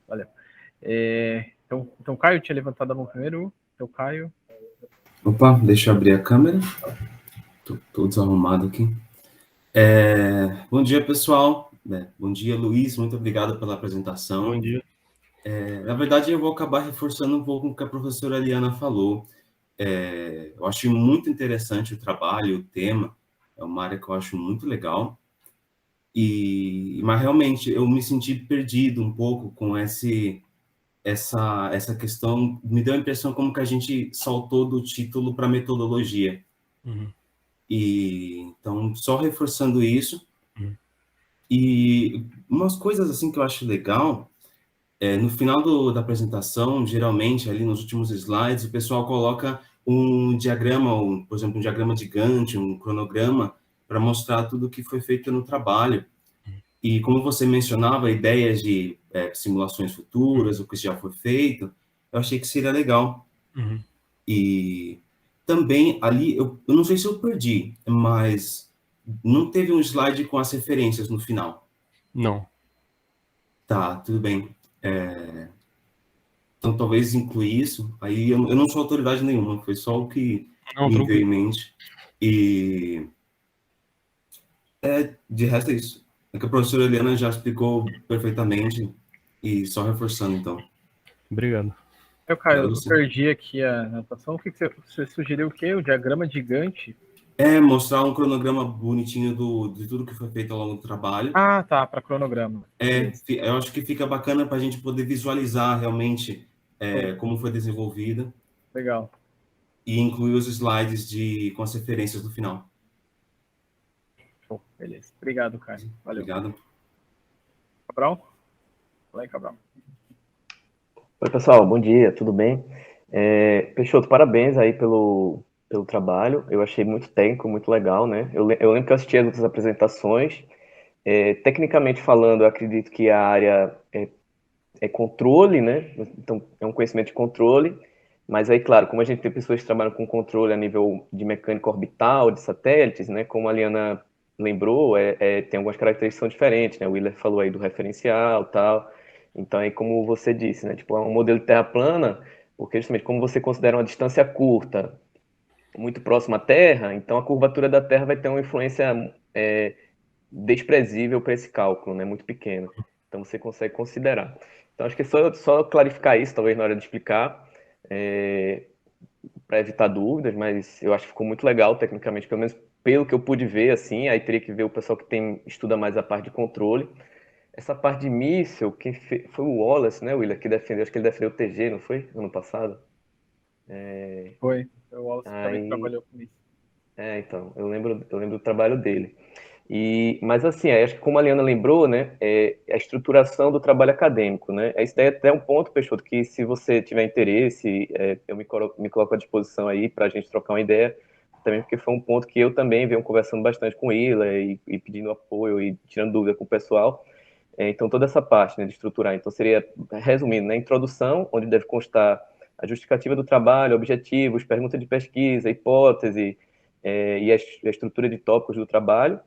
Valeu. Então, Caio tinha levantado a mão primeiro. Então, Caio. Opa, deixa eu abrir a câmera. Tô desarrumado aqui. Bom dia, pessoal. Bom dia, Luiz. Muito obrigado pela apresentação. Bom dia. Na verdade, eu vou acabar reforçando um pouco o que a professora Eliana falou. Eu acho muito interessante o trabalho, o tema. É uma área que eu acho muito legal. Mas realmente, eu me senti perdido um pouco com essa questão. Me deu a impressão como que a gente saltou do título para metodologia. Uhum. Então, só reforçando isso. Uhum. E umas coisas assim que eu acho legal, no final da apresentação, geralmente, ali nos últimos slides, o pessoal coloca um diagrama, por exemplo, um diagrama de Gantt, um cronograma, para mostrar tudo o que foi feito no trabalho. E como você mencionava, ideias de simulações futuras, o que já foi feito, eu achei que seria legal. Uhum. E também ali, eu não sei se eu perdi, mas não teve um slide com as referências no final. Não. Tá, tudo bem. Então, talvez incluir isso. Aí, eu não sou autoridade nenhuma, foi só o que me veio em mente. E, de resto, é isso. É que a professora Eliana já explicou perfeitamente, e só reforçando, então. Obrigado. Caio, eu perdi aqui a anotação. O que você sugeriu? O quê? O diagrama de Gantt? Mostrar um cronograma bonitinho de tudo que foi feito ao longo do trabalho. Ah, tá, para cronograma. Eu acho que fica bacana para a gente poder visualizar realmente como foi desenvolvida. Legal. E incluir os slides com as referências no final. Beleza. Obrigado, Caio. Valeu. Obrigado. Cabral? Fala aí, Cabral. Oi, pessoal. Bom dia. Tudo bem? Peixoto, parabéns aí pelo trabalho. Eu achei muito técnico, muito legal, né? Eu lembro que eu assisti as outras apresentações. Tecnicamente falando, eu acredito que a área é controle, né? Então, é um conhecimento de controle. Mas aí, claro, como a gente tem pessoas que trabalham com controle a nível de mecânica orbital, de satélites, né? Como a Liana lembrou, tem algumas características que são diferentes, né? O Willer falou aí do referencial e tal. Então, aí, como você disse, né? Tipo, é um modelo de terra plana, porque justamente como você considera uma distância curta, muito próxima à Terra, então a curvatura da Terra vai ter uma influência desprezível para esse cálculo, né? Muito pequena. Então, você consegue considerar. Então, acho que é só clarificar isso, talvez, na hora de explicar, para evitar dúvidas, mas eu acho que ficou muito legal, tecnicamente, pelo menos pelo que eu pude ver, assim, aí teria que ver o pessoal que estuda mais a parte de controle. Essa parte de míssil, foi o Wallace, né, Willer, que defendeu, acho que ele defendeu o TG, não foi? Ano passado? Foi. O Wallace também trabalhou com isso. Então, eu lembro do trabalho dele. Mas assim, acho que como a Liana lembrou, né, a estruturação do trabalho acadêmico, né, isso daí é até um ponto, Peixoto, que se você tiver interesse, eu me coloco à disposição aí para a gente trocar uma ideia, também porque foi um ponto que eu também venho conversando bastante com ele e pedindo apoio e tirando dúvida com o pessoal. Então, toda essa parte, né, de estruturar. Então, seria, resumindo, né, introdução, onde deve constar a justificativa do trabalho, objetivos, pergunta de pesquisa, hipótese, e a estrutura de tópicos do trabalho.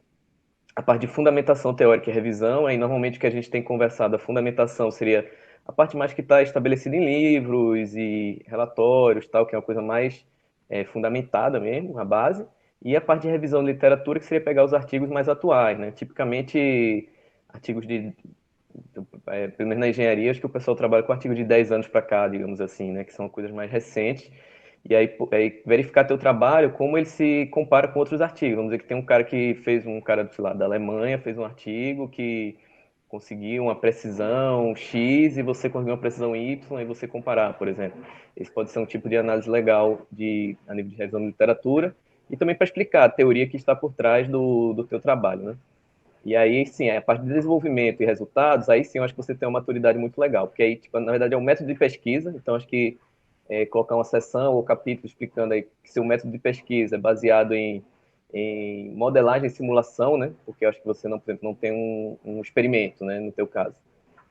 A parte de fundamentação teórica e revisão, aí normalmente o que a gente tem conversado, a fundamentação seria a parte mais que está estabelecida em livros e relatórios, tal, que é uma coisa mais fundamentada mesmo, a base. E a parte de revisão de literatura, que seria pegar os artigos mais atuais, né? Tipicamente, artigos pelo menos na engenharia, acho que o pessoal trabalha com artigos de 10 anos para cá, digamos assim, né? Que são coisas mais recentes. E aí verificar teu trabalho, como ele se compara com outros artigos. Vamos dizer que tem um cara, sei lá, da Alemanha, fez um artigo que conseguir uma precisão X e você conseguir uma precisão Y e você comparar, por exemplo. Esse pode ser um tipo de análise legal a nível de revisão de literatura e também para explicar a teoria que está por trás do teu trabalho, né? E aí, sim, a parte de desenvolvimento e resultados, aí sim eu acho que você tem uma maturidade muito legal, porque aí, tipo, na verdade, é um método de pesquisa, então acho que colocar uma seção ou capítulo explicando aí que seu método de pesquisa é baseado em modelagem e simulação, né? Porque eu acho que você, não, por exemplo, não tem um experimento, né, no teu caso.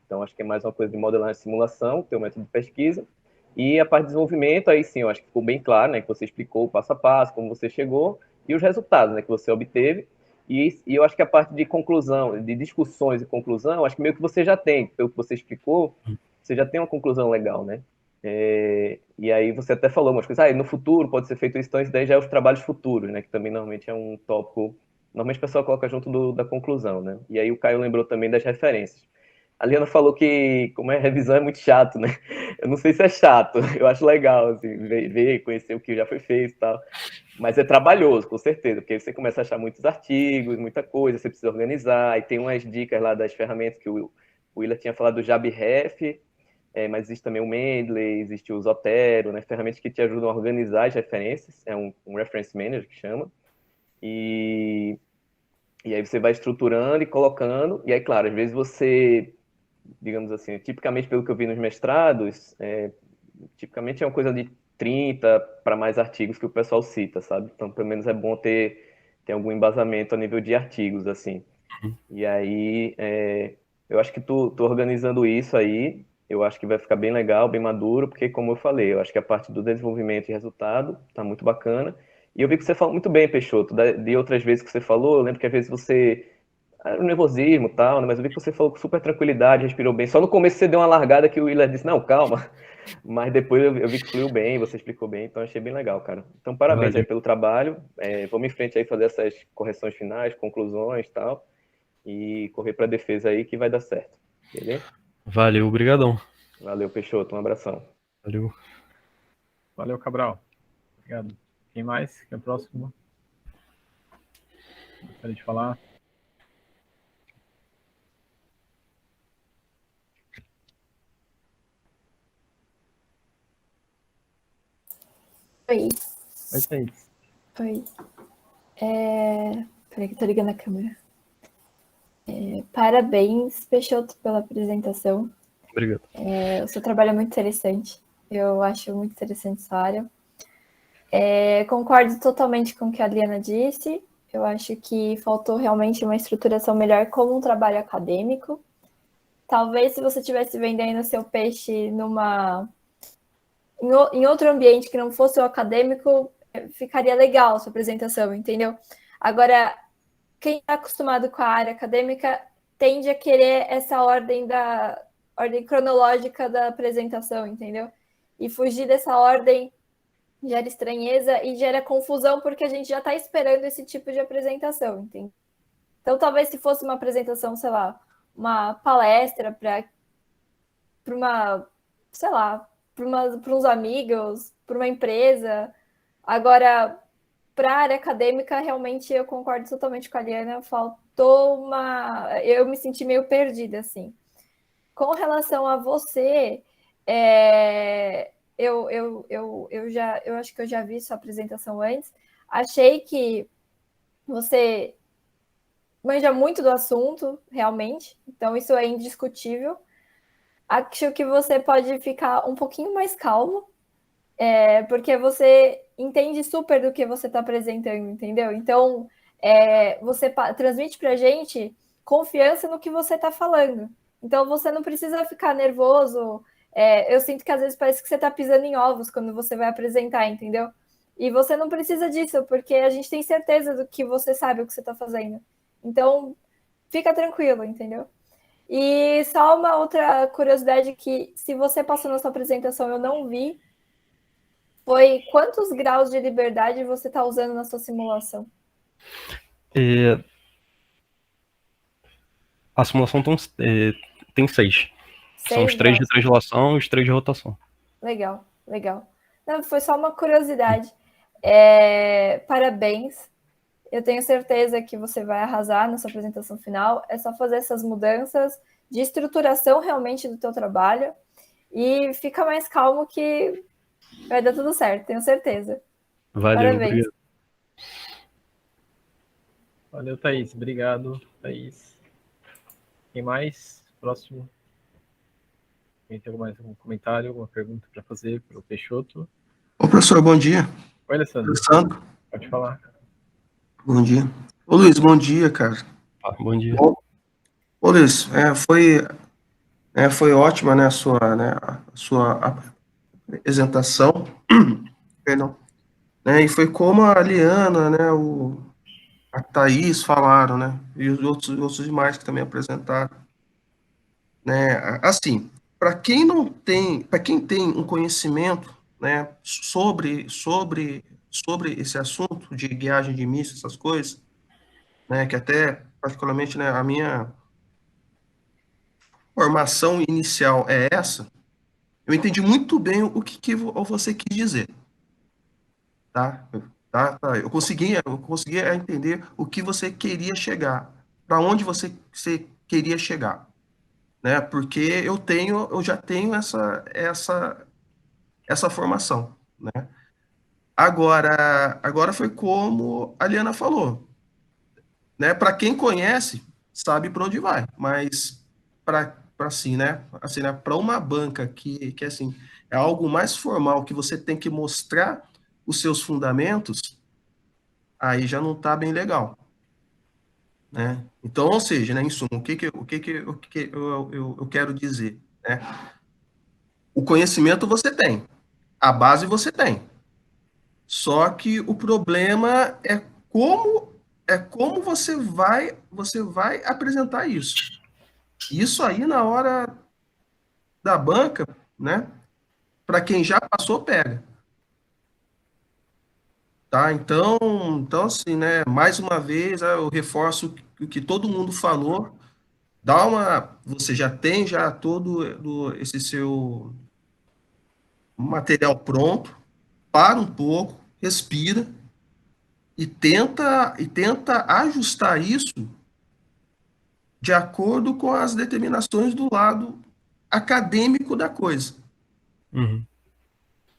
Então, acho que é mais uma coisa de modelagem e simulação, teu método de pesquisa. E a parte de desenvolvimento, aí sim, eu acho que ficou bem claro, né, que você explicou o passo a passo, como você chegou, e os resultados, né, que você obteve. E eu acho que a parte de conclusão, de discussões e conclusão, eu acho que meio que você já tem, pelo que você explicou, você já tem uma conclusão legal, né? E aí você até falou umas coisas, no futuro pode ser feito isso, então isso daí já é os trabalhos futuros, né? Que também normalmente é um tópico, normalmente o pessoal coloca junto da conclusão, né? E aí o Caio lembrou também das referências. A Liana falou que, como é revisão, é muito chato, né? Eu não sei se é chato, eu acho legal, assim, ver, conhecer o que já foi feito e tal. Mas é trabalhoso, com certeza, porque você começa a achar muitos artigos, muita coisa, você precisa organizar, e tem umas dicas lá das ferramentas que o Willa tinha falado do JabRef, mas existe também o Mendeley, existe o Zotero, né? Ferramentas que te ajudam a organizar as referências, é um Reference Manager que chama, e aí você vai estruturando e colocando, e aí, claro, às vezes você, digamos assim, tipicamente pelo que eu vi nos mestrados, tipicamente é uma coisa de 30 para mais artigos que o pessoal cita, sabe? Então, pelo menos é bom ter algum embasamento a nível de artigos, assim. E aí, eu acho que tu organizando isso aí, eu acho que vai ficar bem legal, bem maduro, porque, como eu falei, eu acho que a parte do desenvolvimento e resultado tá muito bacana. E eu vi que você falou muito bem, Peixoto, de outras vezes que você falou, eu lembro que às vezes você era um nervosismo e tal, né? Mas eu vi que você falou com super tranquilidade, respirou bem. Só no começo você deu uma largada que o Willer disse, não, calma. Mas depois eu vi que fluiu bem, você explicou bem, então achei bem legal, cara. Então parabéns aí Valeu. pelo trabalho. Vamos em frente aí fazer essas correções finais, conclusões e tal. E correr para a defesa aí que vai dar certo. Beleza? Valeu, obrigadão. Valeu, Peixoto. Um abração. Valeu. Valeu, Cabral. Obrigado. Quem mais? Quem é o próximo? Gostaria de falar? Oi, Oi, Thaís. oi. Peraí que eu tô ligando a câmera. Parabéns, Peixoto, pela apresentação. Obrigado. O seu trabalho é muito interessante. Eu acho muito interessante essa área. Concordo totalmente com o que a Adriana disse. Eu acho que faltou realmente uma estruturação melhor como um trabalho acadêmico. Talvez se você estivesse vendendo seu peixe em outro ambiente que não fosse o acadêmico, ficaria legal a sua apresentação, entendeu? Agora, quem está acostumado com a área acadêmica tende a querer essa ordem cronológica da apresentação, entendeu? E fugir dessa ordem gera estranheza e gera confusão porque a gente já está esperando esse tipo de apresentação, entende? Então, talvez se fosse uma apresentação, sei lá, uma palestra para uma, sei lá, para uns amigos, para uma empresa. Agora, para a área acadêmica, realmente eu concordo totalmente com a Liana, faltou uma. Eu me senti meio perdida, assim. Com relação a você, eu acho que eu já vi sua apresentação antes. Achei que você manja muito do assunto, realmente, então isso é indiscutível. Acho que você pode ficar um pouquinho mais calmo, porque você entende super do que você está apresentando, entendeu? Então, você transmite para a gente confiança no que você está falando. Então, você não precisa ficar nervoso. Eu sinto que às vezes parece que você está pisando em ovos quando você vai apresentar, entendeu? E você não precisa disso, porque a gente tem certeza do que você sabe o que você está fazendo. Então, fica tranquilo, entendeu? E só uma outra curiosidade que, se você passou na sua apresentação, eu não vi, foi quantos graus de liberdade você está usando na sua simulação? A simulação tem 6. São os 6 3 de graus. translação e os 3 de rotação. Legal, legal. Não, foi só uma curiosidade. Parabéns. Eu tenho certeza que você vai arrasar na sua apresentação final. É só fazer essas mudanças de estruturação realmente do teu trabalho e fica mais calmo que vai dar tudo certo, tenho certeza. Valeu, Parabéns. obrigado. Valeu, Thaís. Obrigado, Thaís. Quem mais? Próximo. Quem tem mais algum comentário, alguma pergunta para fazer para o Peixoto? Ô, professor, bom dia. Oi, Alessandro. Alessandro, Pode falar. bom dia. Ô, Luiz, bom dia, cara. Bom dia. Ô, Luiz, foi ótima, né, a sua apresentação, perdão, né, e foi como a Liana, né, a Thaís falaram, né, e os outros demais que também apresentaram, né, assim, para quem tem um conhecimento, né, sobre esse assunto de guiagem de míssil, essas coisas, né, que até, particularmente, né, a minha formação inicial é essa, eu entendi muito bem o que você quis dizer, tá? Tá. Eu conseguia entender o que você queria chegar, para onde você queria chegar, né? Porque eu já tenho essa formação, né? Agora foi como a Liana falou, né? Para quem conhece, sabe para onde vai, mas para assim, né? Assim, né? Para uma banca que assim é algo mais formal, que você tem que mostrar os seus fundamentos, aí já não está bem legal, né? Então, ou seja, né? Em suma, o que eu quero dizer, né? O conhecimento você tem, a base você tem, só que o problema é como você vai apresentar isso. Isso aí na hora da banca, né? Para quem já passou, pega. Tá? Então assim, né? Mais uma vez, eu reforço o que todo mundo falou. Você já tem todo esse seu material pronto. Para um pouco, respira e tenta ajustar isso de acordo com as determinações do lado acadêmico da coisa. Uhum.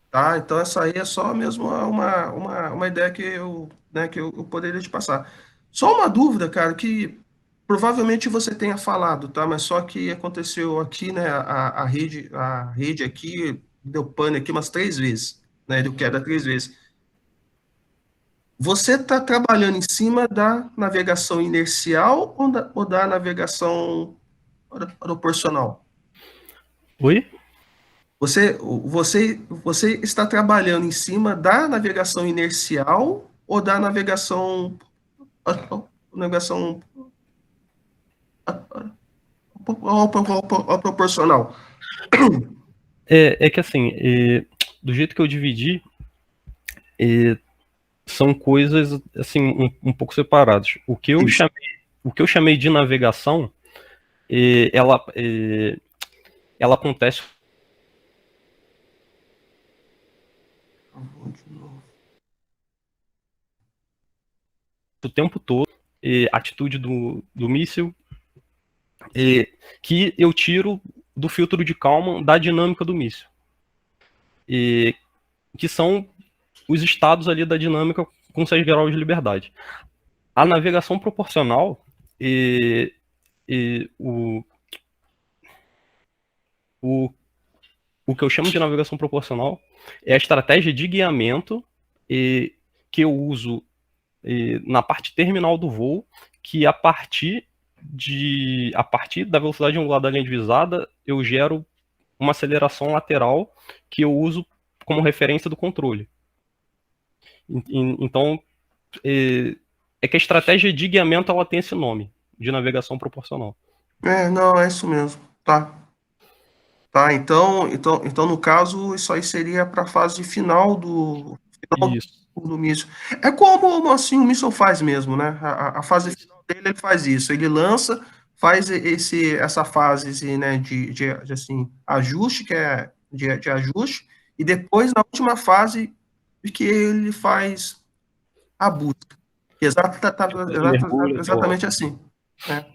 Tá? Então, essa aí é só mesmo uma ideia que eu poderia te passar. Só uma dúvida, cara, que provavelmente você tenha falado, tá? Mas só que aconteceu aqui, né? A rede aqui deu pane aqui umas 3 vezes, né? Deu queda 3 vezes. Você está trabalhando em cima da navegação inercial ou da navegação proporcional? Oi? Você está trabalhando em cima da navegação inercial ou da navegação proporcional? É que assim, do jeito que eu dividi, são coisas assim um pouco separadas. O que eu chamei de navegação, ela acontece o tempo todo, atitude do míssil, que eu tiro do filtro de Kalman da dinâmica do míssil, que são os estados ali da dinâmica com 6 graus de liberdade. A navegação proporcional, o que eu chamo de navegação proporcional é a estratégia de guiamento que eu uso na parte terminal do voo, que a partir da velocidade angular da linha divisada, eu gero uma aceleração lateral que eu uso como referência do controle. Então, que a estratégia de guiamento ela tem esse nome, de navegação proporcional. Não, é isso mesmo. Tá, então, no caso, isso aí seria para a fase final do Isso. míssil. É como assim o míssil faz mesmo, né? A fase final dele, ele faz isso. Ele lança, faz essa fase, né, de assim, ajuste, que é de ajuste, e depois, na última fase, que ele faz a busca. mergulho, Exatamente assim. Né?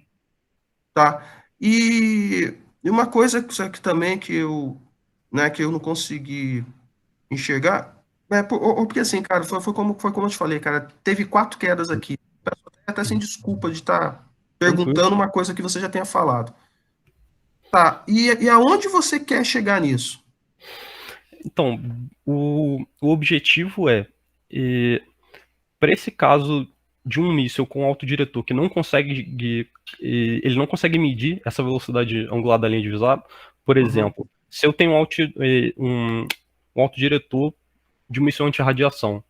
Tá. E uma coisa que também que eu não consegui enxergar, porque assim, cara, foi como eu te falei, cara, teve 4 quedas aqui. Até sem desculpa de estar Tranquilo. perguntando uma coisa que você já tenha falado. Tá, e aonde você quer chegar nisso? Então, o objetivo é, para esse caso de um míssil com autodiretor que não consegue, ele não consegue medir essa velocidade angular da linha divisada, por exemplo, se eu tenho um autodiretor de um míssil anti-radiação,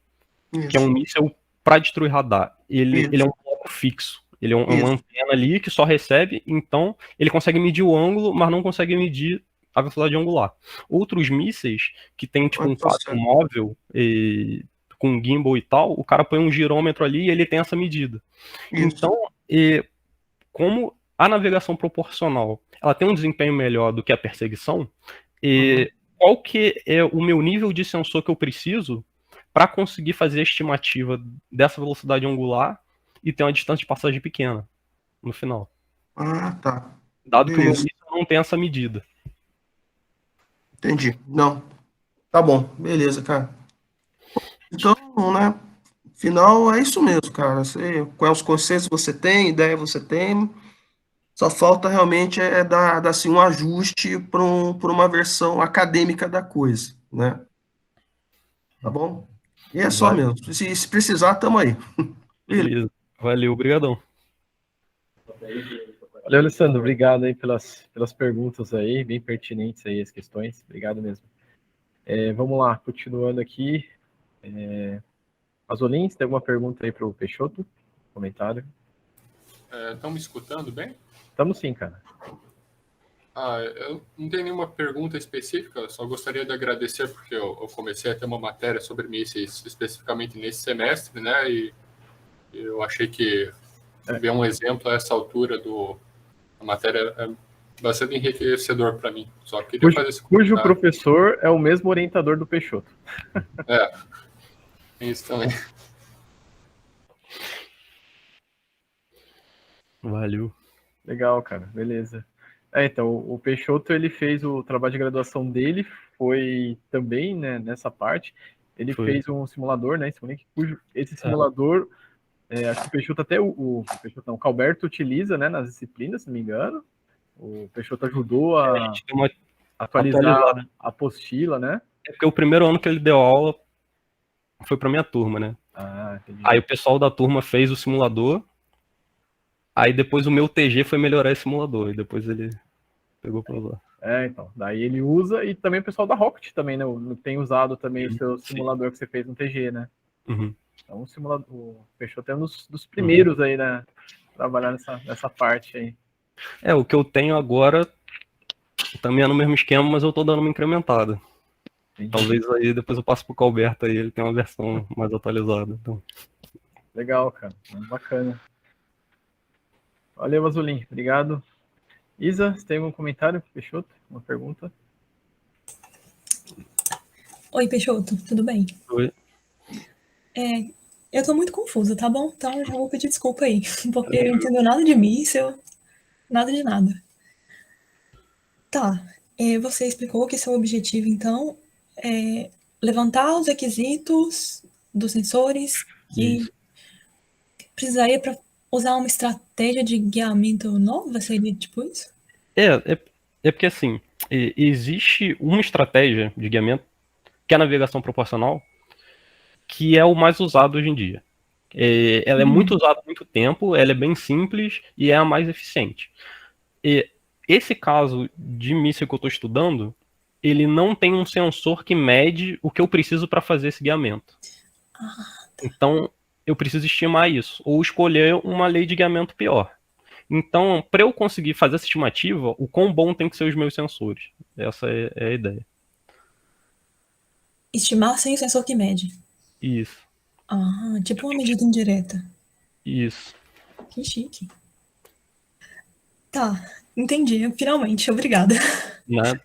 que é um Isso, míssil para destruir radar, ele é isso, um bloco fixo. Ele é uma isso. antena ali que só recebe, então ele consegue medir o ângulo, mas não consegue medir a velocidade angular. Outros mísseis que tem tipo um quadro Certo. móvel com gimbal e tal, o cara põe um girômetro ali e ele tem essa medida. Isso. Então, como a navegação proporcional ela tem um desempenho melhor do que a perseguição, qual que é o meu nível de sensor que eu preciso para conseguir fazer a estimativa dessa velocidade angular e ter uma distância de passagem pequena no final. Ah, tá. Dado que o meu Beleza. míssil não tem essa medida. Entendi. Não. Tá bom. Beleza, cara. Então, né? Final é isso mesmo, cara. Quais conceitos você tem, ideia você tem. Só falta realmente dar assim, um ajuste para uma versão acadêmica da coisa, né? Tá bom? E é só Vale. mesmo. Se precisar, tamo aí. Beleza. Valeu, obrigadão. Valeu, Alessandro. Obrigado aí pelas perguntas aí, bem pertinentes aí as questões. Obrigado mesmo. Vamos lá, continuando aqui. Azolin, você tem alguma pergunta aí para o Peixoto? Comentário? Estão me escutando bem? Estamos sim, cara. Eu não tenho nenhuma pergunta específica, só gostaria de agradecer porque eu comecei a ter uma matéria sobre mísseis especificamente nesse semestre, né? E eu achei que ver um exemplo a essa altura da matéria é bastante enriquecedor para mim. Só queria fazer esse Cujo comentário. professor é o mesmo orientador do Peixoto. Isso também. Valeu. Legal, cara. Beleza. Então, o Peixoto, ele fez o trabalho de graduação dele, foi também, né, nessa parte. Ele fez um simulador, né, esse simulador, acho que o Peixoto até, o Calberto utiliza, né, nas disciplinas, se não me engano. O Peixoto ajudou a atualizar a apostila, né? É porque o primeiro ano que ele deu aula foi para minha turma, né? Entendi. Aí o pessoal da turma fez o simulador. Aí depois o meu TG foi melhorar esse simulador. E depois ele pegou para usar. Então. Daí ele usa. E também o pessoal da Rocket também, né? Tem usado também o seu simulador que você fez no TG, né? Então o Peixoto é um dos primeiros aí, né? Trabalhar nessa parte aí. O que eu tenho agora também é no mesmo esquema, mas eu tô dando uma incrementada. Entendi. Talvez aí depois eu passe pro Calberto aí, ele tem uma versão mais atualizada. Então. Legal, cara. Bacana. Valeu, Azulin. Obrigado. Isa, você tem algum comentário, Peixoto? Uma pergunta? Oi, Peixoto, tudo bem? Oi. Eu tô muito confusa, tá bom? Então eu já vou pedir desculpa aí, porque eu não entendo nada de míssil, nada de nada. Tá, você explicou que seu objetivo, então, é levantar os requisitos dos sensores que precisaria para usar uma estratégia de guiamento nova? Seria tipo isso? É porque assim, existe uma estratégia de guiamento, que é a navegação proporcional, que é o mais usado hoje em dia. Ela é muito usada há muito tempo, ela é bem simples e é a mais eficiente. Esse caso de míssil que eu estou estudando, ele não tem um sensor que mede o que eu preciso para fazer esse guiamento. Então, eu preciso estimar isso, ou escolher uma lei de guiamento pior. Então, para eu conseguir fazer essa estimativa, o quão bom tem que ser os meus sensores. Essa é a ideia. Estimar sem o sensor que mede. Isso. Tipo uma medida indireta. Isso. Que chique. Tá, entendi. Finalmente, obrigada. Nada.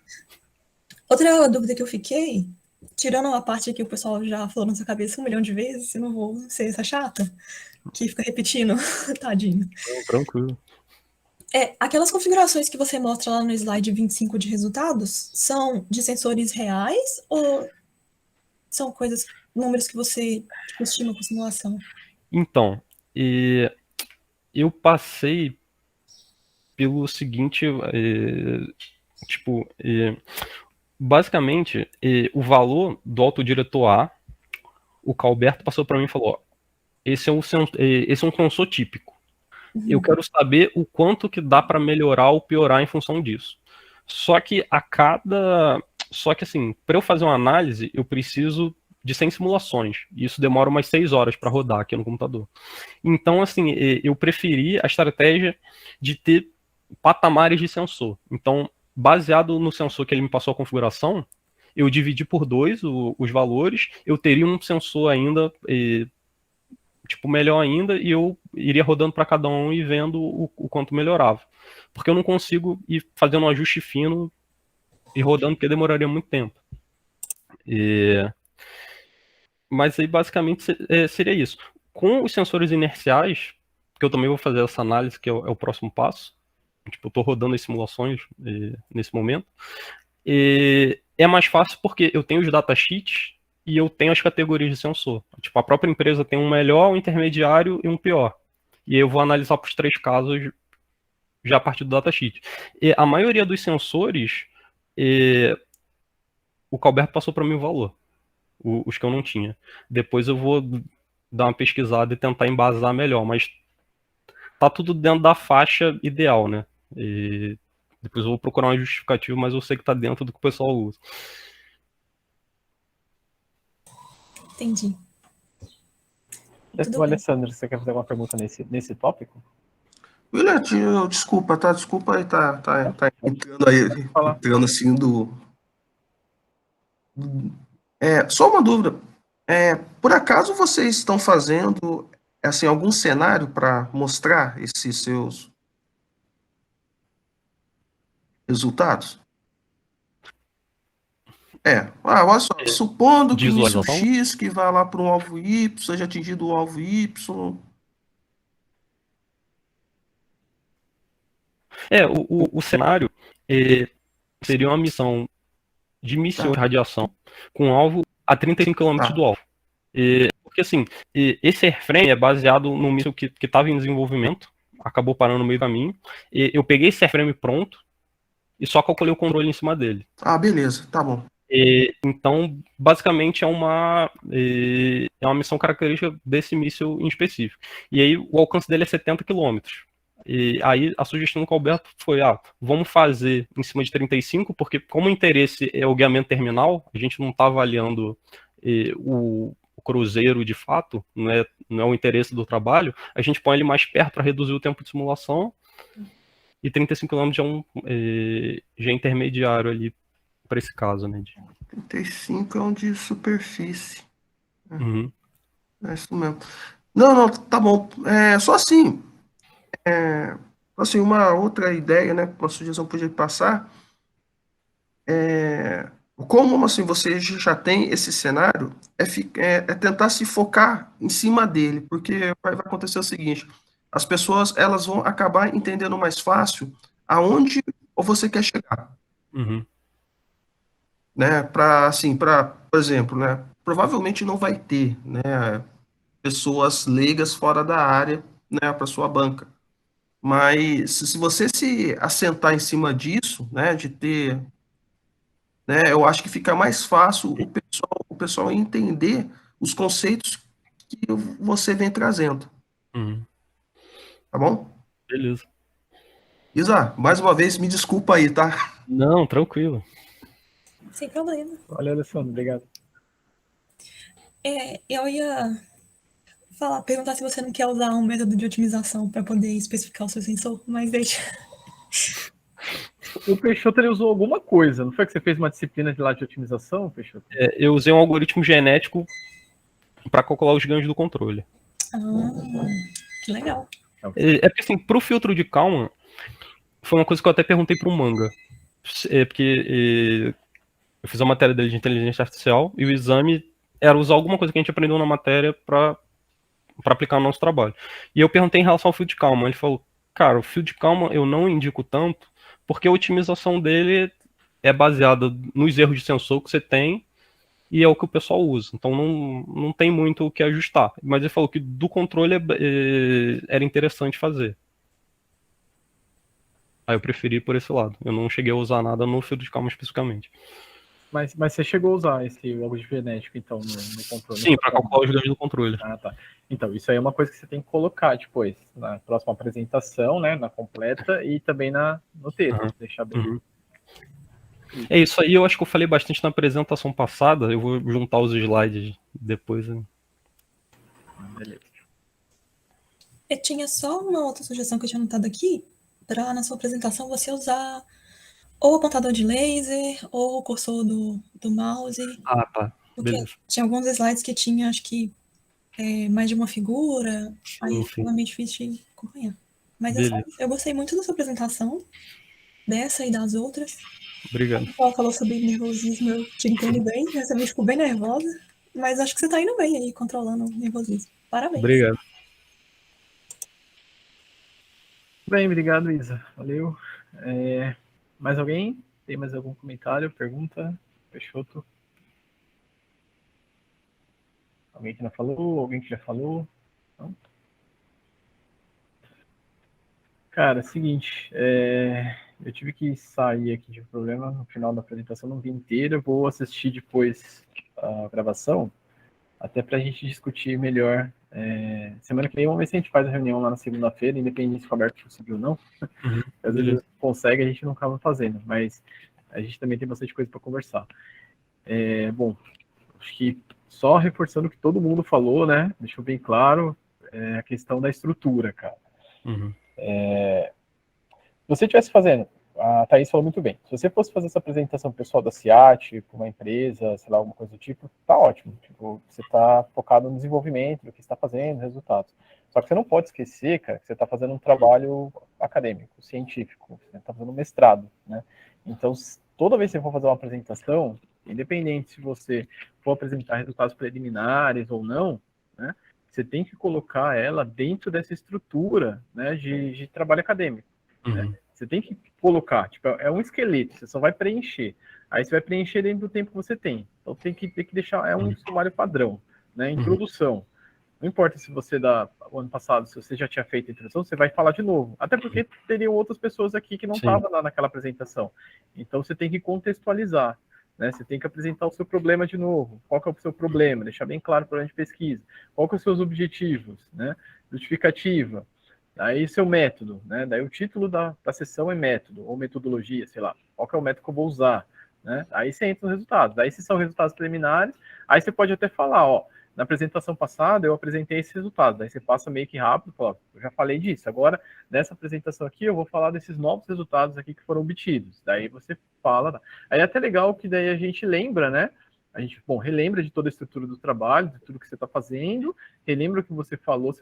Outra dúvida que eu fiquei tirando a parte que o pessoal já falou na sua cabeça 1 milhão de vezes, eu não vou ser essa chata que fica repetindo, tadinho. Não, tranquilo. Aquelas configurações que você mostra lá no slide 25 de resultados são de sensores reais ou são números que você estima com simulação? Então, eu passei pelo seguinte, basicamente, o valor do autodiretor A, o Calberto passou para mim e falou, ó, esse é um sensor típico. Eu quero saber o quanto que dá para melhorar ou piorar em função disso. Só que assim, para eu fazer uma análise, eu preciso de 100 simulações. E isso demora umas 6 horas para rodar aqui no computador. Então, assim, eu preferi a estratégia de ter patamares de sensor. Então, baseado no sensor que ele me passou a configuração, eu dividi por 2 os valores, eu teria um sensor ainda melhor ainda, e eu iria rodando para cada um e vendo o quanto melhorava. Porque eu não consigo ir fazendo um ajuste fino e rodando, porque demoraria muito tempo. Mas aí, basicamente, seria isso. Com os sensores inerciais, que eu também vou fazer essa análise, que é o próximo passo, eu estou rodando as simulações nesse momento, é mais fácil porque eu tenho os datasheets e eu tenho as categorias de sensor. A própria empresa tem um melhor, um intermediário e um pior. E aí eu vou analisar para os 3 casos já a partir do datasheet. E a maioria dos sensores, o Calberto passou para mim o valor, os que eu não tinha. Depois eu vou dar uma pesquisada e tentar embasar melhor, mas tá tudo dentro da faixa ideal, né? E depois eu vou procurar uma justificativa, mas eu sei que tá dentro do que o pessoal usa. Entendi. Alessandro, você quer fazer alguma pergunta nesse tópico? William, desculpa, tá? Desculpa aí, tá entrando aí, entrando assim só uma dúvida. Por acaso vocês estão fazendo assim, algum cenário para mostrar esses seus resultados? Olha só, supondo que míssil X que vai lá para um alvo Y, seja atingido o alvo Y. O cenário seria uma missão de míssil de radiação com alvo a 35 km do alvo. Porque assim, esse airframe é baseado num míssil que estava em desenvolvimento, acabou parando no meio do caminho. Eu peguei esse airframe pronto e só calculei o controle em cima dele. Beleza, tá bom. Então, basicamente, é uma missão característica desse míssil em específico. E aí, o alcance dele é 70 km. E aí, a sugestão do Calberto foi, vamos fazer em cima de 35, porque como o interesse é o guiamento terminal, a gente não está avaliando o cruzeiro de fato, não é o interesse do trabalho, a gente põe ele mais perto para reduzir o tempo de simulação, e 35 km já é intermediário ali para esse caso, né? 35 é um de superfície. Uhum. É isso mesmo. Não, tá bom. Só assim, uma outra ideia, né? Uma sugestão que podia passar. Como assim você já tem esse cenário, é tentar se focar em cima dele, porque vai acontecer o seguinte: as pessoas elas vão acabar entendendo mais fácil aonde você quer chegar. Uhum. Né, por exemplo, né, provavelmente não vai ter, né, pessoas leigas fora da área, né, para sua banca. Mas se você se assentar em cima disso, né, de ter, né, eu acho que fica mais fácil o pessoal entender os conceitos que você vem trazendo. Uhum. Tá bom? Beleza. Isa, mais uma vez, me desculpa aí, tá? Não, tranquilo. Sem problema. Olha, Alessandro, obrigado. Eu ia perguntar se você não quer usar um método de otimização para poder especificar o seu sensor, mas deixa. O Peixoto ele usou alguma coisa, não foi que você fez uma disciplina de otimização, Peixoto? Eu usei um algoritmo genético para calcular os ganhos do controle. Que legal. Porque assim, pro filtro de Kalman, foi uma coisa que eu até perguntei pro Manga. Porque Eu fiz a matéria dele de inteligência artificial e o exame era usar alguma coisa que a gente aprendeu na matéria para aplicar no nosso trabalho. E eu perguntei em relação ao fio de calma. Ele falou, cara, o fio de calma eu não indico tanto, porque a otimização dele é baseada nos erros de sensor que você tem e é o que o pessoal usa. Então não tem muito o que ajustar. Mas ele falou que do controle era interessante fazer. Aí eu preferi por esse lado. Eu não cheguei a usar nada no fio de calma especificamente. Mas você chegou a usar esse logo genético, então, no controle? Sim, para calcular os ganhos do controle. Ah, tá. Então, isso aí é uma coisa que você tem que colocar depois, na próxima apresentação, né, na completa e também no texto, deixar bem. Uhum. É isso aí, eu acho que eu falei bastante na apresentação passada, eu vou juntar os slides depois. Né? Beleza. Eu tinha só uma outra sugestão que eu tinha anotado aqui, para na sua apresentação você usar ou o apontador de laser, ou o cursor do mouse. Ah, tá. Porque Beleza. tinha alguns slides que tinha, acho que, mais de uma figura, aí ficava meio difícil de acompanhar. Mas eu gostei muito da sua apresentação, dessa e das outras. Obrigado. O pessoal falou sobre nervosismo, eu te entendo bem, eu também fico bem nervosa, mas acho que você tá indo bem aí, controlando o nervosismo. Parabéns. Obrigado. Bem, obrigado, Isa. Valeu. Mais alguém? Tem mais algum comentário, pergunta? Peixoto? Alguém que não falou? Alguém que já falou? Não? Cara, seguinte, eu tive que sair aqui de um problema no final da apresentação, não vi inteira, vou assistir depois a gravação, até para a gente discutir melhor. Semana que vem, vamos ver se a gente faz a reunião lá na segunda-feira, independente se o Roberto conseguiu ou não. Às vezes consegue, a gente não acaba fazendo, mas a gente também tem bastante coisa para conversar. Bom, acho que só reforçando o que todo mundo falou, né? Deixou bem claro a questão da estrutura, cara. Se você estivesse fazendo, a Thaís falou muito bem, se você fosse fazer essa apresentação pro pessoal da CIAT, para uma empresa, sei lá, alguma coisa do tipo, tá ótimo. Tipo, você tá focado no desenvolvimento, do que você está fazendo, resultados. Só que você não pode esquecer, cara, que você está fazendo um trabalho acadêmico, científico, você está fazendo um mestrado, né? Então, toda vez que você for fazer uma apresentação, independente se você for apresentar resultados preliminares ou não, né, você tem que colocar ela dentro dessa estrutura, né, de trabalho acadêmico. Né? Você tem que colocar, tipo, é um esqueleto, você só vai preencher. Aí você vai preencher dentro do tempo que você tem. Então tem que deixar, um sumário padrão, né? Introdução. Não importa se você o ano passado, se você já tinha feito a introdução, você vai falar de novo. Até porque teriam outras pessoas aqui que não estavam lá naquela apresentação. Então você tem que contextualizar. Né? Você tem que apresentar o seu problema de novo. Qual que é o seu problema? Deixar bem claro para a gente pesquisa. Qual que são os seus objetivos? Né? Justificativa. Aí seu método. Né? Daí o título da sessão é método, ou metodologia, sei lá. Qual que é o método que eu vou usar? Né? Aí você entra nos resultados. Daí se são resultados preliminares, aí você pode até falar, ó, na apresentação passada eu apresentei esses resultados. Daí você passa meio que rápido, fala, eu já falei disso. Agora, nessa apresentação aqui, eu vou falar desses novos resultados aqui que foram obtidos. Daí você fala. Aí é até legal que daí a gente lembra, né? A gente, relembra de toda a estrutura do trabalho, de tudo que você está fazendo, relembra o que você falou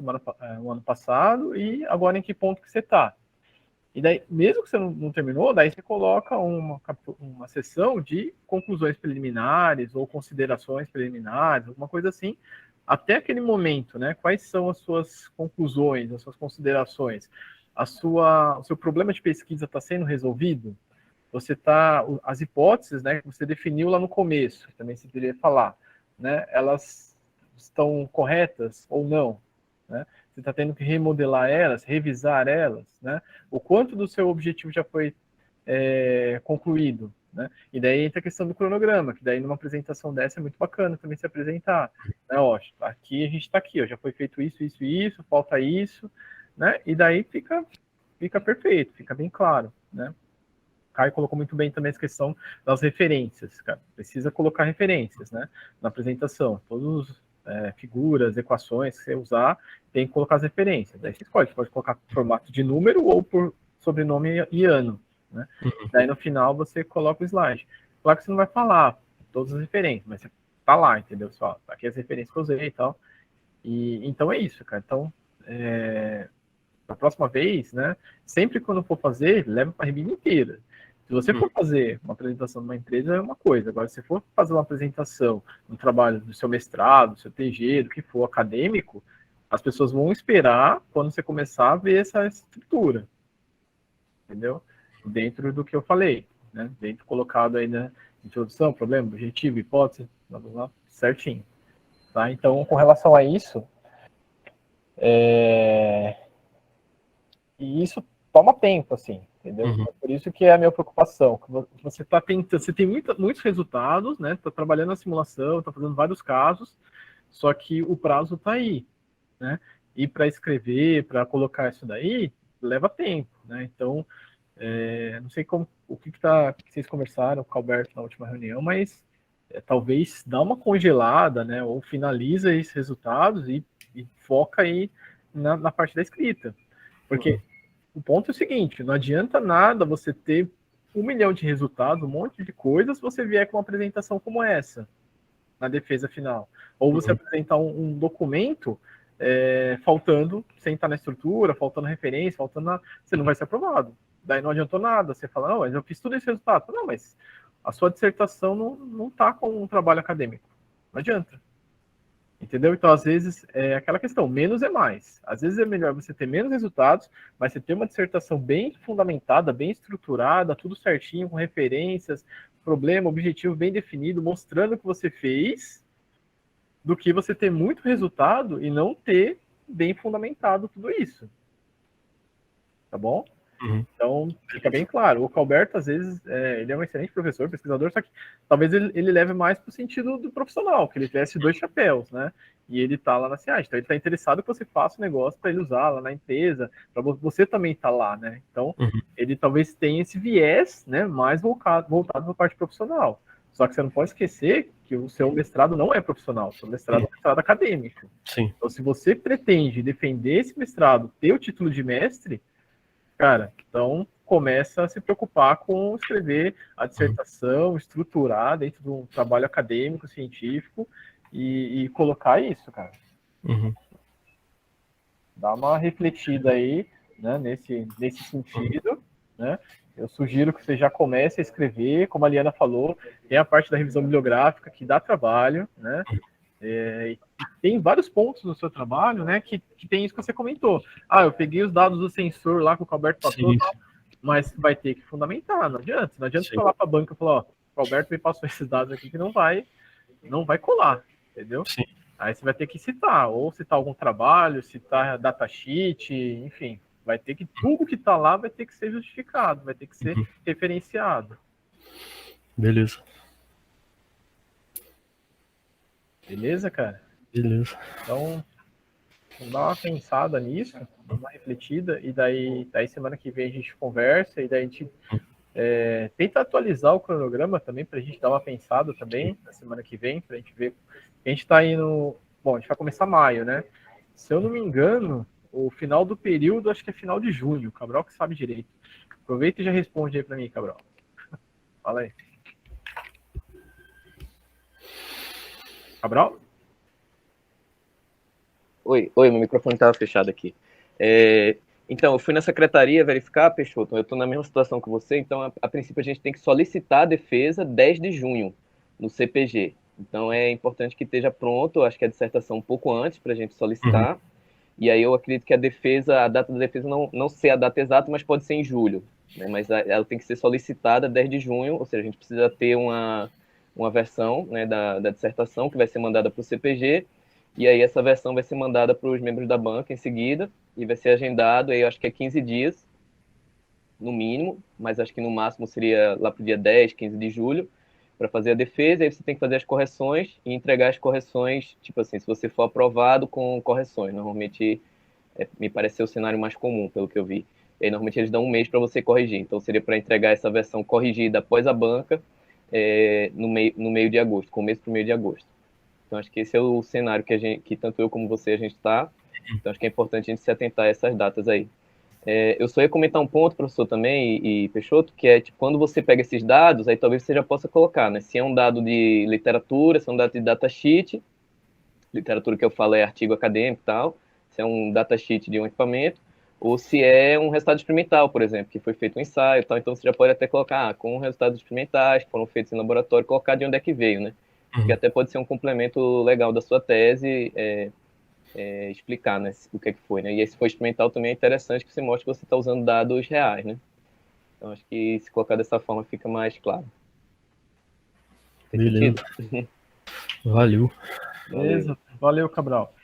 o ano passado e agora em que ponto que você está. E daí, mesmo que você não terminou, daí você coloca uma sessão de conclusões preliminares ou considerações preliminares, alguma coisa assim, até aquele momento, né? Quais são as suas conclusões, as suas considerações? O seu problema de pesquisa está sendo resolvido? As hipóteses, né, que você definiu lá no começo, também se deveria falar, né? Elas estão corretas ou não, né? Você está tendo que remodelar elas, revisar elas, né? O quanto do seu objetivo já foi concluído, né? E daí entra a questão do cronograma, que daí numa apresentação dessa é muito bacana também se apresentar, né? Ó, aqui a gente está aqui, ó, já foi feito isso, isso e isso, falta isso, né? E daí fica perfeito, fica bem claro, né? Caio colocou muito bem também essa questão das referências, cara. Precisa colocar referências, né? Na apresentação, todas figuras, equações que você usar, tem que colocar as referências. Daí você pode colocar por formato de número ou por sobrenome e ano, né? Daí no final você coloca o slide. Claro que você não vai falar todas as referências, mas você tá lá, entendeu? Só tá aqui as referências que eu usei e tal. E então é isso, cara. Então, da próxima vez, né? Sempre quando for fazer, leva para a rebina inteira. Se você for fazer uma apresentação numa empresa, é uma coisa. Agora, se for fazer uma apresentação no trabalho do seu mestrado, do seu TG, do que for acadêmico, as pessoas vão esperar quando você começar a ver essa estrutura. Entendeu? Dentro do que eu falei, né? Dentro colocado aí na introdução, problema, objetivo, hipótese, blá, blá, blá, certinho. Tá? Então, com relação a isso, e isso toma tempo, assim, entendeu? Uhum. É por isso que é a minha preocupação. Você está tentando, você tem muitos resultados, né? Está trabalhando na simulação, está fazendo vários casos, só que o prazo está aí, né? E para escrever, para colocar isso daí, leva tempo, né? Então, não sei o que vocês conversaram com o Alberto na última reunião, mas talvez dá uma congelada, né? Ou finaliza esses resultados e foca aí na parte da escrita. Porque o ponto é o seguinte, não adianta nada você ter 1 milhão de resultados, um monte de coisas, se você vier com uma apresentação como essa, na defesa final. Ou você apresentar um documento faltando, sem estar na estrutura, faltando referência, você não vai ser aprovado. Daí não adiantou nada. Você fala, não, mas eu fiz tudo esse resultado. Não, mas a sua dissertação não está com um trabalho acadêmico. Não adianta. Entendeu? Então, às vezes, é aquela questão, menos é mais. Às vezes é melhor você ter menos resultados, mas você ter uma dissertação bem fundamentada, bem estruturada, tudo certinho, com referências, problema, objetivo bem definido, mostrando o que você fez, do que você ter muito resultado e não ter bem fundamentado tudo isso. Tá bom? Uhum. Então, fica bem claro. O Calberto, às vezes, ele é um excelente professor, pesquisador, só que talvez ele leve mais para o sentido do profissional, que ele tivesse 2 chapéus, né? E ele está lá na Ciage. Então, ele está interessado que você faça o negócio para ele usar lá na empresa, para você também estar lá, né? Então, ele talvez tenha esse viés, né, mais voltado para a parte profissional. Só que você não pode esquecer que o seu mestrado não é profissional, o seu mestrado é um mestrado acadêmico. Sim. Então, se você pretende defender esse mestrado, ter o título de mestre, cara, então começa a se preocupar com escrever a dissertação, estruturar dentro de um trabalho acadêmico, científico e colocar isso, cara. Dá uma refletida aí, né, nesse sentido, né? Eu sugiro que você já comece a escrever, como a Liana falou, tem a parte da revisão bibliográfica que dá trabalho, né? Tem vários pontos no seu trabalho, né, que tem isso que você comentou. Eu peguei os dados do sensor lá que o Alberto passou, mas vai ter que fundamentar, não adianta você falar para a banca e falar, o Alberto me passou esses dados aqui que não vai colar, entendeu? Sim. Aí você vai ter que citar, ou citar algum trabalho, citar datasheet, enfim, vai ter que, tudo que está lá vai ter que ser justificado, vai ter que ser referenciado. Beleza. Beleza, cara? Beleza. Então, vamos dar uma pensada nisso, dar uma refletida, e daí semana que vem a gente conversa, e daí a gente tenta atualizar o cronograma também, para a gente dar uma pensada também, na semana que vem, para a gente ver. A gente está indo. Bom, a gente vai começar maio, né? Se eu não me engano, o final do período, acho que é final de junho. O Cabral que sabe direito. Aproveita e já responde aí para mim, Cabral. Fala aí. Cabral? Oi, meu microfone estava fechado aqui. Então, eu fui na secretaria verificar, Peixoto, eu estou na mesma situação que você, então, a princípio, a gente tem que solicitar a defesa 10 de junho, no CPG. Então, é importante que esteja pronto, acho que a dissertação um pouco antes, para a gente solicitar, e aí eu acredito que a data da defesa não ser a data exata, mas pode ser em julho, né? Mas ela tem que ser solicitada 10 de junho, ou seja, a gente precisa ter uma versão, né, da dissertação que vai ser mandada para o CPG, e aí essa versão vai ser mandada para os membros da banca em seguida, e vai ser agendado, aí eu acho que é 15 dias, no mínimo, mas acho que no máximo seria lá para o dia 10, 15 de julho, para fazer a defesa, aí você tem que fazer as correções e entregar as correções, tipo assim, se você for aprovado com correções, normalmente me parece ser o cenário mais comum, pelo que eu vi. E aí, normalmente eles dão um mês para você corrigir, então seria para entregar essa versão corrigida após a banca, no meio de agosto, começo para o meio de agosto. Então, acho que esse é o cenário que tanto eu como você a gente está. Então, acho que é importante a gente se atentar a essas datas aí. Eu só ia comentar um ponto, professor, também, e Peixoto, que é, tipo, quando você pega esses dados, aí talvez você já possa colocar, né? Se é um dado de literatura, se é um dado de datasheet, literatura que eu falo é artigo acadêmico e tal, se é um datasheet de um equipamento, ou se é um resultado experimental, por exemplo, que foi feito um ensaio e tal. Então, você já pode até colocar com resultados experimentais que foram feitos em laboratório, colocar de onde é que veio, né? Que até pode ser um complemento legal da sua tese, explicar, né, o que é que foi, né? E esse foi experimental também é interessante, que você mostra que você está usando dados reais, né? Então, acho que se colocar dessa forma fica mais claro. Tem Beleza. sentido? Valeu. Beleza, valeu, Cabral.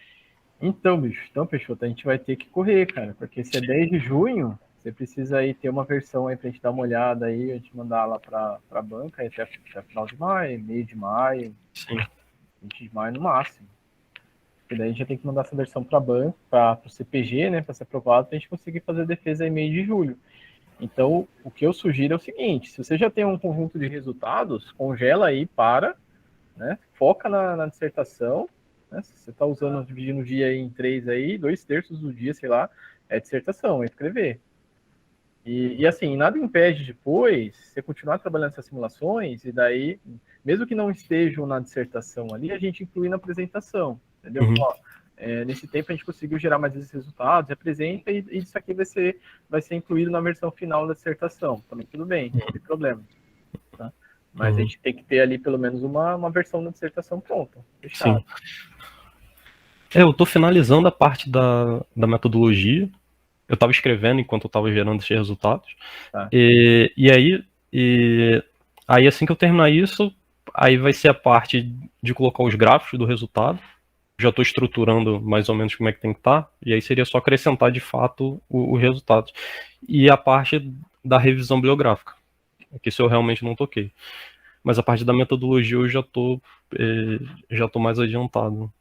Então, bicho, então, Peixoto, a gente vai ter que correr, cara, porque se é 10 de junho, você precisa aí ter uma versão aí pra gente dar uma olhada aí, a gente mandar lá pra banca até final de maio, meio de maio, Sim. 20 de maio no máximo. E daí a gente já tem que mandar essa versão para banco, para o CPG, né, para ser aprovado, para a gente conseguir fazer a defesa em meio de julho. Então, o que eu sugiro é o seguinte: se você já tem um conjunto de resultados, congela aí, né, foca na dissertação, né, se você está usando, dividindo o dia aí em 3 aí, 2/3 do dia, sei lá, é dissertação, é escrever. E assim, nada impede depois você continuar trabalhando essas simulações, e daí, mesmo que não estejam na dissertação ali, a gente inclui na apresentação, entendeu? Uhum. Ó, nesse tempo a gente conseguiu gerar mais esses resultados, apresenta, e isso aqui vai ser incluído na versão final da dissertação. Também tudo bem, não tem problema. Tá? Mas a gente tem que ter ali pelo menos uma versão da dissertação pronta, fechada. Sim. Eu estou finalizando a parte da metodologia. Eu estava escrevendo enquanto eu estava gerando esses resultados. Tá. E aí, assim que eu terminar isso, aí vai ser a parte de colocar os gráficos do resultado. Já estou estruturando mais ou menos como é que tem que estar. E aí seria só acrescentar de fato o resultado. E a parte da revisão bibliográfica, que isso eu realmente não toquei. Mas a parte da metodologia eu já estou mais adiantado.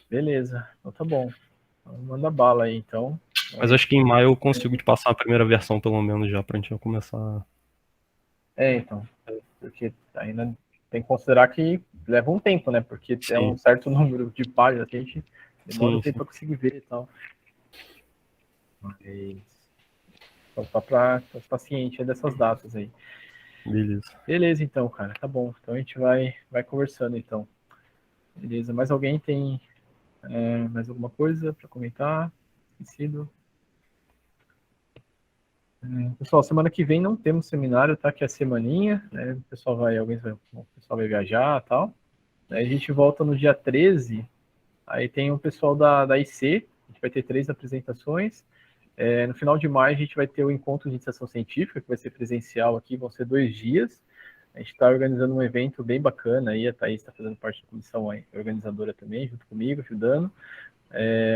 Beleza, então tá bom. Manda bala aí, então. Mas acho que em maio eu consigo te passar a primeira versão, pelo menos, já, pra gente já começar. Então. Porque ainda tem que considerar que leva um tempo, né? Porque Sim. é um certo número de páginas que a gente demora um tempo sim. para conseguir ver e tal. Mas só para estar ciente dessas datas aí. Beleza. Beleza, então, cara. Tá bom. Então a gente vai conversando, então. Beleza. Mais alguém tem mais alguma coisa para comentar? Esquecido? Pessoal, semana que vem não temos seminário, tá? Que é a semaninha, né? O pessoal vai viajar e tal. Aí a gente volta no dia 13. Aí tem o pessoal da IC, a gente vai ter 3 apresentações. No final de maio a gente vai ter o encontro de iniciação científica, que vai ser presencial aqui, vão ser 2 dias. A gente está organizando um evento bem bacana aí, a Thaís está fazendo parte da comissão organizadora também, junto comigo, ajudando.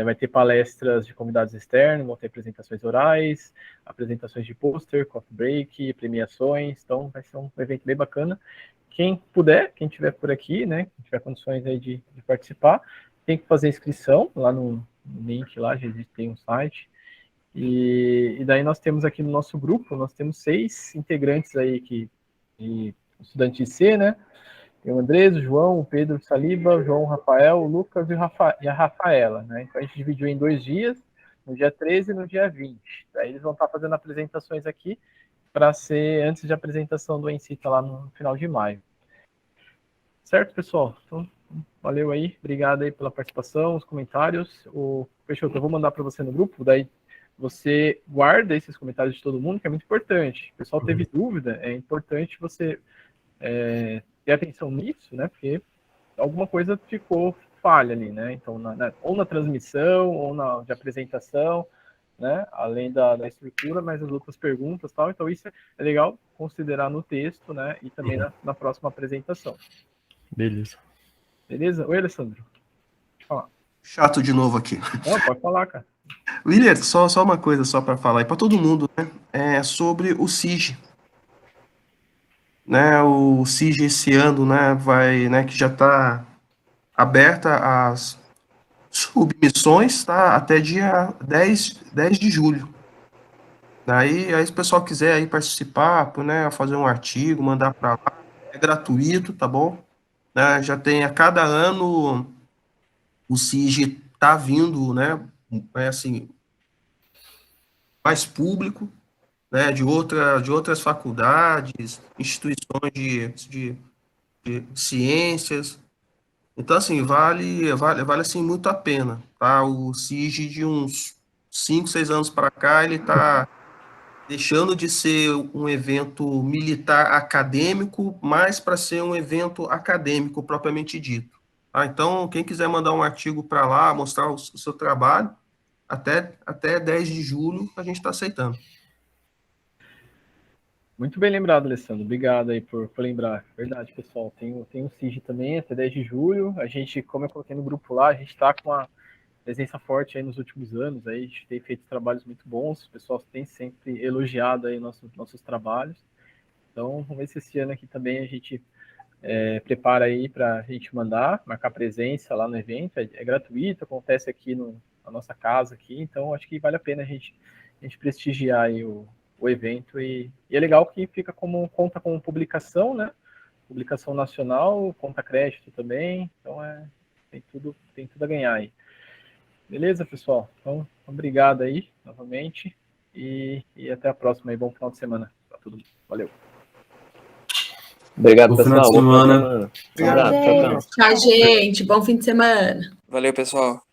Vai ter palestras de convidados externos, vão ter apresentações orais, apresentações de pôster, coffee break, premiações, então vai ser um evento bem bacana. Quem puder, quem estiver por aqui, né, quem tiver condições aí de participar, tem que fazer inscrição lá no link lá, já tem um site. E daí nós temos aqui no nosso grupo, nós temos 6 integrantes aí estudantes de C, né? Tem o Andrés, o João, o Pedro, o Saliba, o João, o Rafael, o Lucas e a Rafaela, né? Então a gente dividiu em 2 dias, no dia 13 e no dia 20. Daí eles vão estar fazendo apresentações aqui para ser antes de apresentação do Encita lá no final de maio. Certo, pessoal? Então, valeu aí, obrigado aí pela participação, os comentários. O Peixoto, eu vou mandar para você no grupo, daí você guarda esses comentários de todo mundo, que é muito importante. O pessoal teve dúvida, é importante você ter atenção nisso, né? Porque alguma coisa ficou falha ali, né? Então, ou na transmissão, ou de apresentação, né? Além da estrutura, mas as outras perguntas e tal. Então, isso é legal considerar no texto, né? E também na próxima apresentação. Beleza. Beleza? Oi, Alessandro. Pode falar. Chato de novo aqui. Não, pode falar, cara. William, só uma coisa só para falar aí para todo mundo, né? Sobre o SIG. Né, o SIG esse ano, né, que já está aberta as submissões, tá, até dia 10 de julho. Aí se o pessoal quiser aí participar, né, fazer um artigo, mandar para lá, é gratuito, tá bom? Né, já tem a cada ano o SIG tá vindo, né, assim, mais público, né, de outras faculdades, instituições de ciências. Então, assim, vale assim, muito a pena, tá? O SIG de uns 5, 6 anos para cá, ele está deixando de ser um evento militar acadêmico, mais para ser um evento acadêmico propriamente dito. Ah, então, quem quiser mandar um artigo para lá, mostrar o seu trabalho, até 10 de julho a gente está aceitando. Muito bem lembrado, Alessandro. Obrigado aí por lembrar. Verdade, pessoal. Tem um CIG também, até 10 de julho. A gente, como eu coloquei no grupo lá, a gente está com uma presença forte aí nos últimos anos. Aí a gente tem feito trabalhos muito bons. O pessoal tem sempre elogiado aí nossos trabalhos. Então, vamos ver se esse ano aqui também a gente prepara aí para a gente marcar presença lá no evento. É gratuito, acontece aqui na nossa casa aqui. Então, acho que vale a pena a gente prestigiar aí o evento, e é legal que conta com publicação, né? Publicação nacional, conta crédito também, então tem tudo a ganhar aí. Beleza, pessoal? Então, obrigado aí, novamente, e até a próxima aí, bom final de semana para todo mundo. Valeu. Obrigado, Bom final pessoal. de semana. Um abraço. Tchau, tchau. Tchau, gente. Bom fim de semana. Valeu, pessoal.